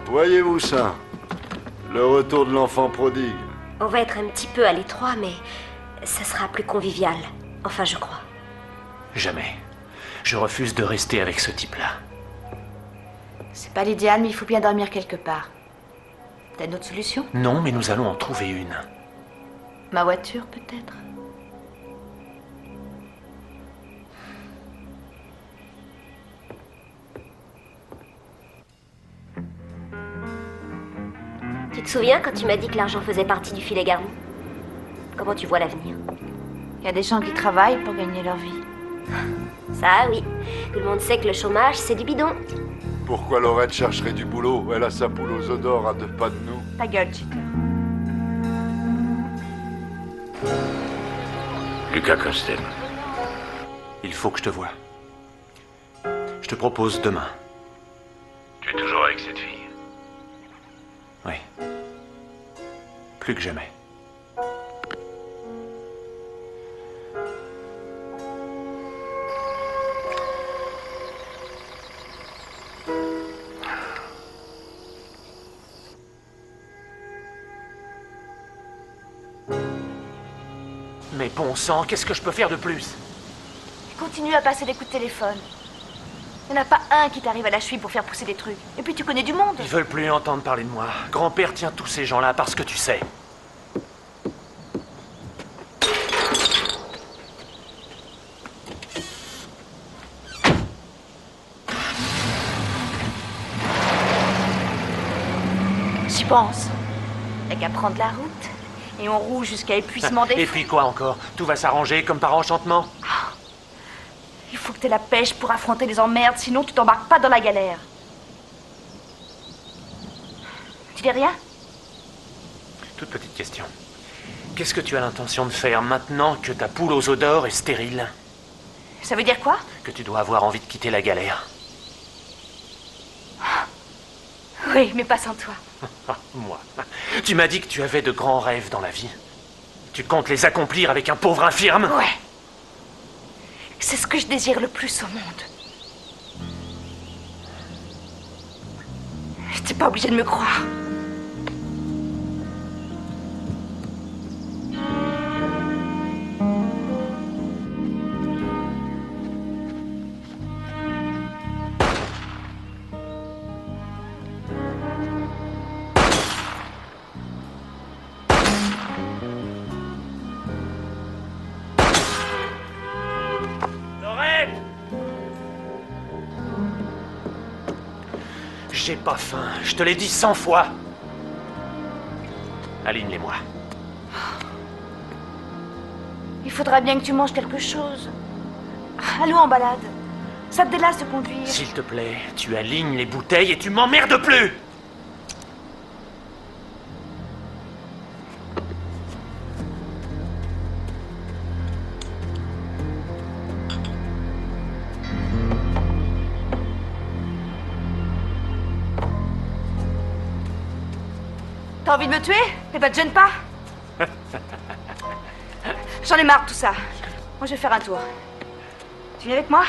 Speaker 15: Voyez-vous ça? Le retour de l'enfant prodigue.
Speaker 13: On va être un petit peu à l'étroit, mais ça sera plus convivial. Enfin, je crois.
Speaker 5: Jamais. Je refuse de rester avec ce type-là.
Speaker 9: C'est pas l'idéal, mais il faut bien dormir quelque part. T'as une autre solution?
Speaker 5: Non, mais nous allons en trouver une.
Speaker 9: Ma voiture, peut-être?
Speaker 13: Tu te souviens quand tu m'as dit que l'argent faisait partie du filet garni? Comment tu vois l'avenir?
Speaker 9: Il y a des gens qui travaillent pour gagner leur vie.
Speaker 13: Ça, oui. Tout le monde sait que le chômage, c'est du bidon.
Speaker 15: Pourquoi Laurette chercherait du boulot? Elle a sa poule aux œufs d'or à 2 pas de nous.
Speaker 9: Ta gueule, cheater.
Speaker 7: Lucas Costem.
Speaker 5: Il faut que je te voie. Je te propose demain.
Speaker 7: Tu es toujours avec cette fille?
Speaker 5: Oui. Plus que jamais. Mais bon sang, qu'est-ce que je peux faire de plus?
Speaker 9: Continue à passer des coups de téléphone. Il n'y en a pas un qui t'arrive à la cheville pour faire pousser des trucs. Et puis tu connais du monde.
Speaker 5: Ils veulent plus entendre parler de moi. Grand-père tient tous ces gens-là parce que tu sais.
Speaker 9: J'y pense. Y'a qu'à prendre la route. Et on roule jusqu'à épuisement des
Speaker 5: Et puis quoi encore? Tout va s'arranger comme par enchantement?
Speaker 9: Il faut que t'aies la pêche pour affronter les emmerdes, sinon tu t'embarques pas dans la galère. Tu dis rien?
Speaker 5: Toute petite question. Qu'est-ce que tu as l'intention de faire maintenant que ta poule aux œufs d'or est stérile?
Speaker 9: Ça veut dire quoi?
Speaker 5: Que tu dois avoir envie de quitter la galère.
Speaker 9: Oui, mais pas sans toi.
Speaker 5: Moi. Tu m'as dit que tu avais de grands rêves dans la vie. Tu comptes les accomplir avec un pauvre infirme?
Speaker 9: Ouais. C'est ce que je désire le plus au monde. T'es pas obligé de me croire.
Speaker 5: J'ai pas faim, je te l'ai dit 100 fois. Aligne-les-moi.
Speaker 9: Il faudra bien que tu manges quelque chose. Allons en balade. Ça te délasse de conduire.
Speaker 5: S'il te plaît, tu alignes les bouteilles et tu m'emmerdes plus!
Speaker 9: T'as envie de me tuer? Eh ben, te gêne pas. J'en ai marre de tout ça. Moi, je vais faire un tour. Tu viens avec moi?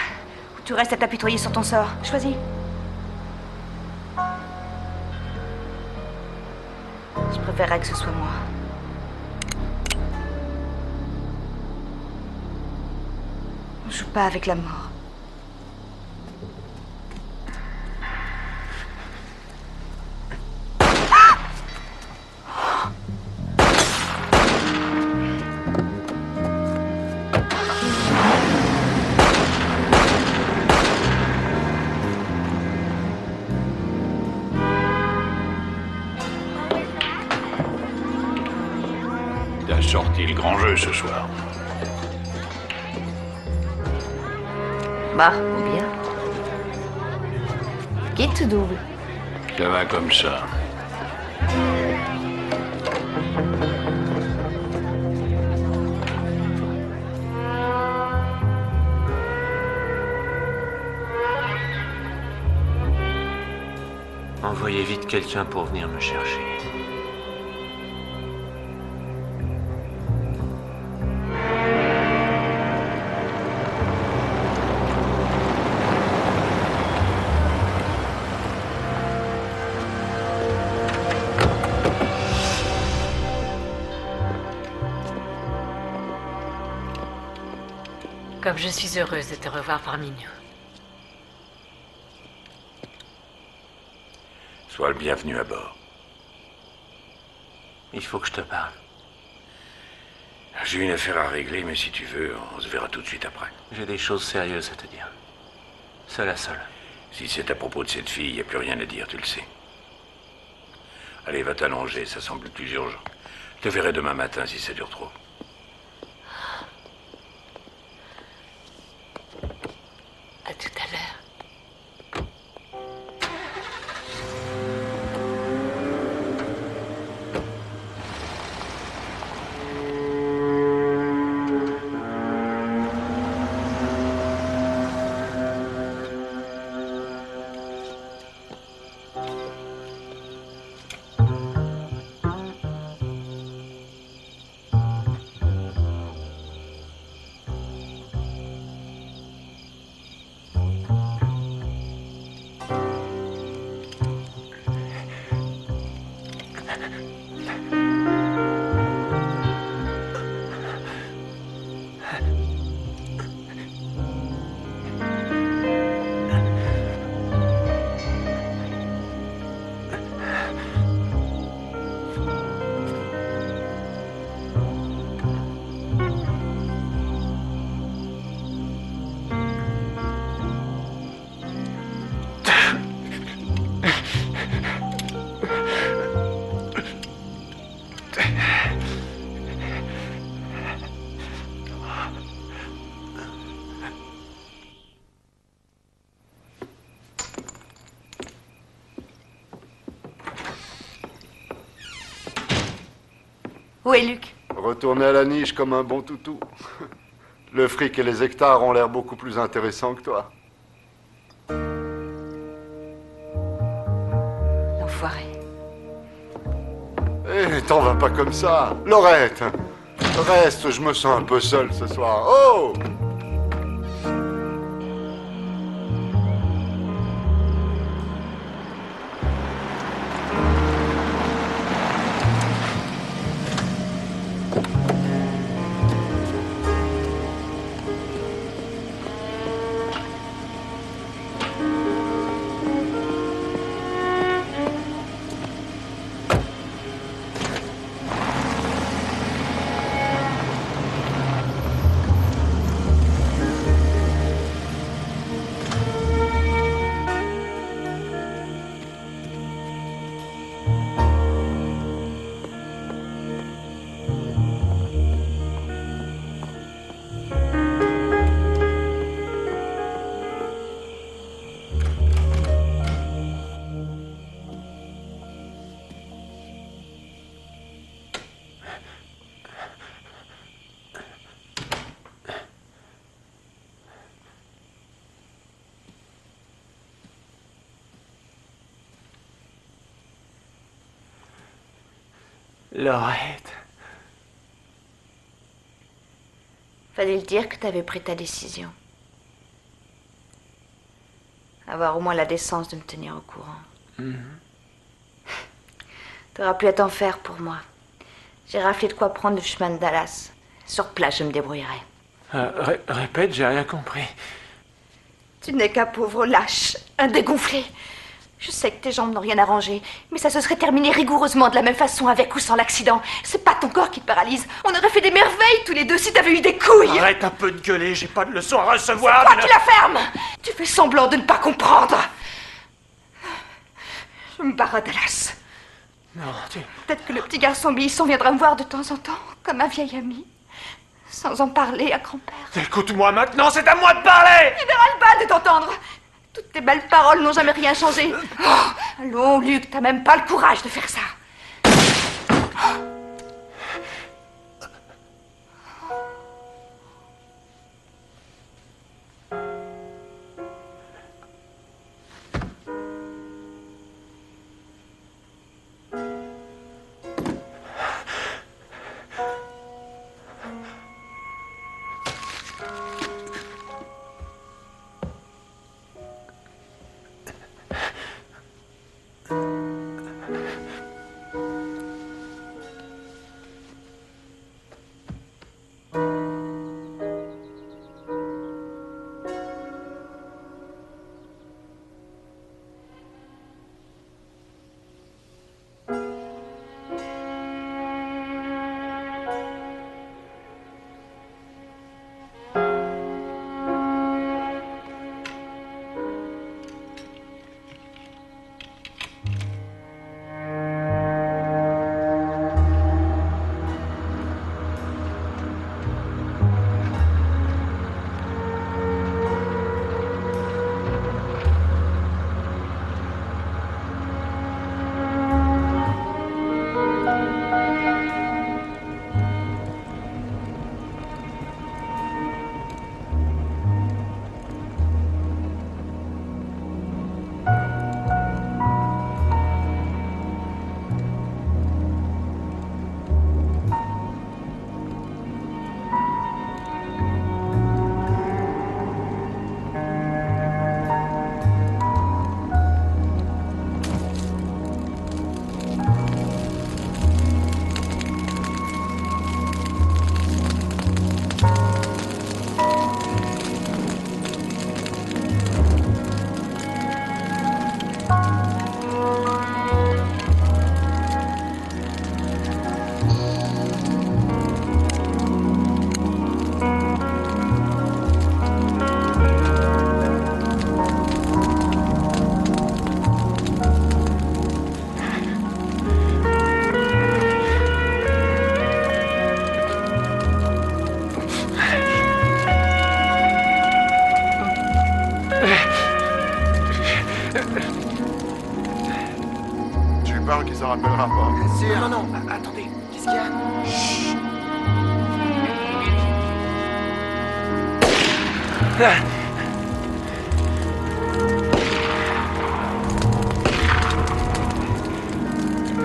Speaker 9: Ou tu restes à t'apitoyer sur ton sort? Choisis. Je préférerais que ce soit moi. On joue pas avec la mort.
Speaker 7: T'as sorti le grand jeu ce soir.
Speaker 12: Bah, ou bien. Quitte ou double?
Speaker 7: Ça va comme ça.
Speaker 5: Envoyez vite quelqu'un pour venir me chercher.
Speaker 4: Comme je suis heureuse de te revoir parmi nous.
Speaker 7: Sois le bienvenu à bord.
Speaker 5: Il faut que je te parle.
Speaker 7: J'ai une affaire à régler, mais si tu veux, on se verra tout de suite après.
Speaker 5: J'ai des choses sérieuses à te dire. Seul à seul.
Speaker 7: Si c'est à propos de cette fille, il n'y a plus rien à dire, tu le sais. Allez, va t'allonger, ça semble plus urgent. Je te verrai demain matin si ça dure trop.
Speaker 4: À tout à l'heure.
Speaker 9: Où est Luc?
Speaker 15: Retourner à la niche comme un bon toutou. Le fric et les hectares ont l'air beaucoup plus intéressants que toi.
Speaker 9: L'enfoiré.
Speaker 15: Eh, t'en vas pas comme ça. Laurette, reste, je me sens un peu seul ce soir. Oh!
Speaker 5: Laurette.
Speaker 9: Fallait le dire que t'avais pris ta décision. Avoir au moins la décence de me tenir au courant. T'auras plus à t'en faire pour moi. J'ai raflé de quoi prendre le chemin de Dallas. Sur place, je me débrouillerai.
Speaker 5: Répète, j'ai rien compris.
Speaker 9: Tu n'es qu'un pauvre lâche, un dégonflé. Je sais que tes jambes n'ont rien arrangé, mais ça se serait terminé rigoureusement de la même façon avec ou sans l'accident. C'est pas ton corps qui te paralyse. On aurait fait des merveilles tous les deux si t'avais eu des couilles.
Speaker 5: Arrête un peu de gueuler, j'ai pas de leçon à recevoir.
Speaker 9: C'est toi qui la ferme. Tu fais semblant de ne pas comprendre. Je me barre à Dallas.
Speaker 5: Non,
Speaker 9: Peut-être que le petit garçon obéissant viendra me voir de temps en temps, comme un vieil ami. Sans en parler à grand-père.
Speaker 5: Écoute-moi maintenant, c'est à moi de parler.
Speaker 9: Il verra le bal de t'entendre. Toutes tes belles paroles n'ont jamais rien changé. Oh, allons, Luc, t'as même pas le courage de faire ça.
Speaker 11: Qui s'en rappellera pas.
Speaker 3: Bien sûr.
Speaker 1: Non, non, attendez, qu'est-ce qu'il y a? Chut.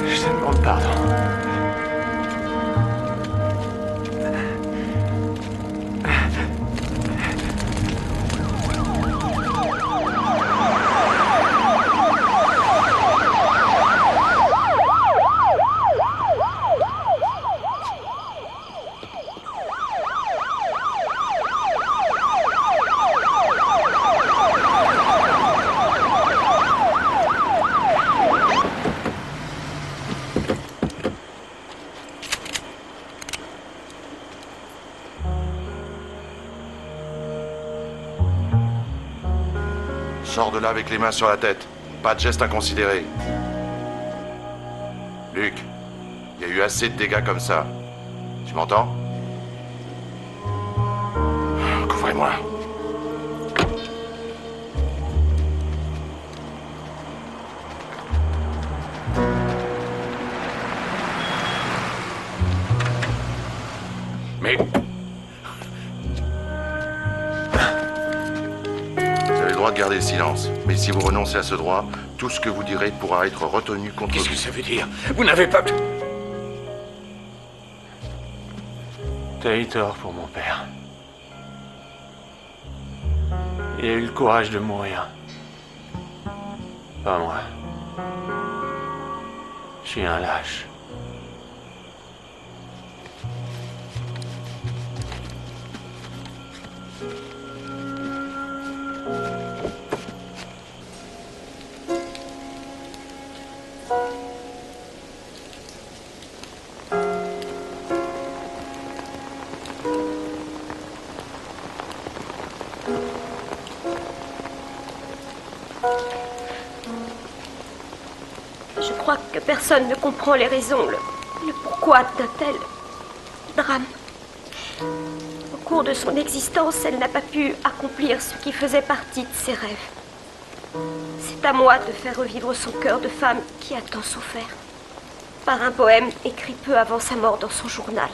Speaker 5: Je te demande pardon.
Speaker 11: Sors de là avec les mains sur la tête. Pas de geste inconsidéré. Luc, il y a eu assez de dégâts comme ça. Tu m'entends? Couvrez-moi.
Speaker 7: Mais...
Speaker 11: De garder le silence. Mais si vous renoncez à ce droit, tout ce que vous direz pourra être retenu contre vous.
Speaker 7: Qu'est-ce que ça veut dire? Vous n'avez pas...
Speaker 5: T'as eu tort pour mon père. Il a eu le courage de mourir. Pas moi. Je suis un lâche.
Speaker 6: Je crois que personne ne comprend les raisons, le pourquoi d'un tel drame. Au cours de son existence, elle n'a pas pu accomplir ce qui faisait partie de ses rêves. C'est à moi de faire revivre son cœur de femme qui a tant souffert, par un poème écrit peu avant sa mort dans son journal.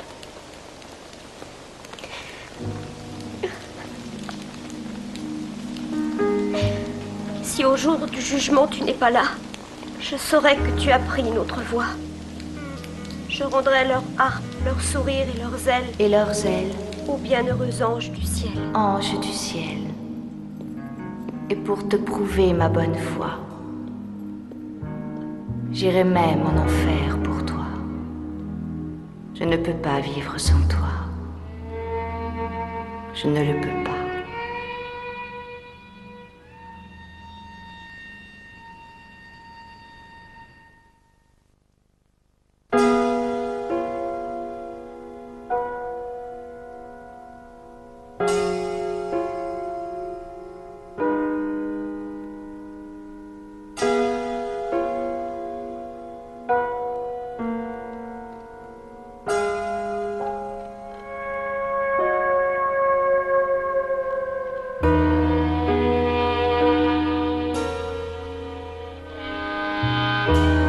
Speaker 6: Si au jour du jugement tu n'es pas là, je saurai que tu as pris une autre voie. Je rendrai leur harpe, leur sourire et leurs ailes.
Speaker 12: Et leurs ailes.
Speaker 6: Aux bienheureux anges du ciel.
Speaker 12: Anges du ciel. Et pour te prouver ma bonne foi, j'irai même en enfer pour toi. Je ne peux pas vivre sans toi. Je ne le peux pas.
Speaker 6: Thank you.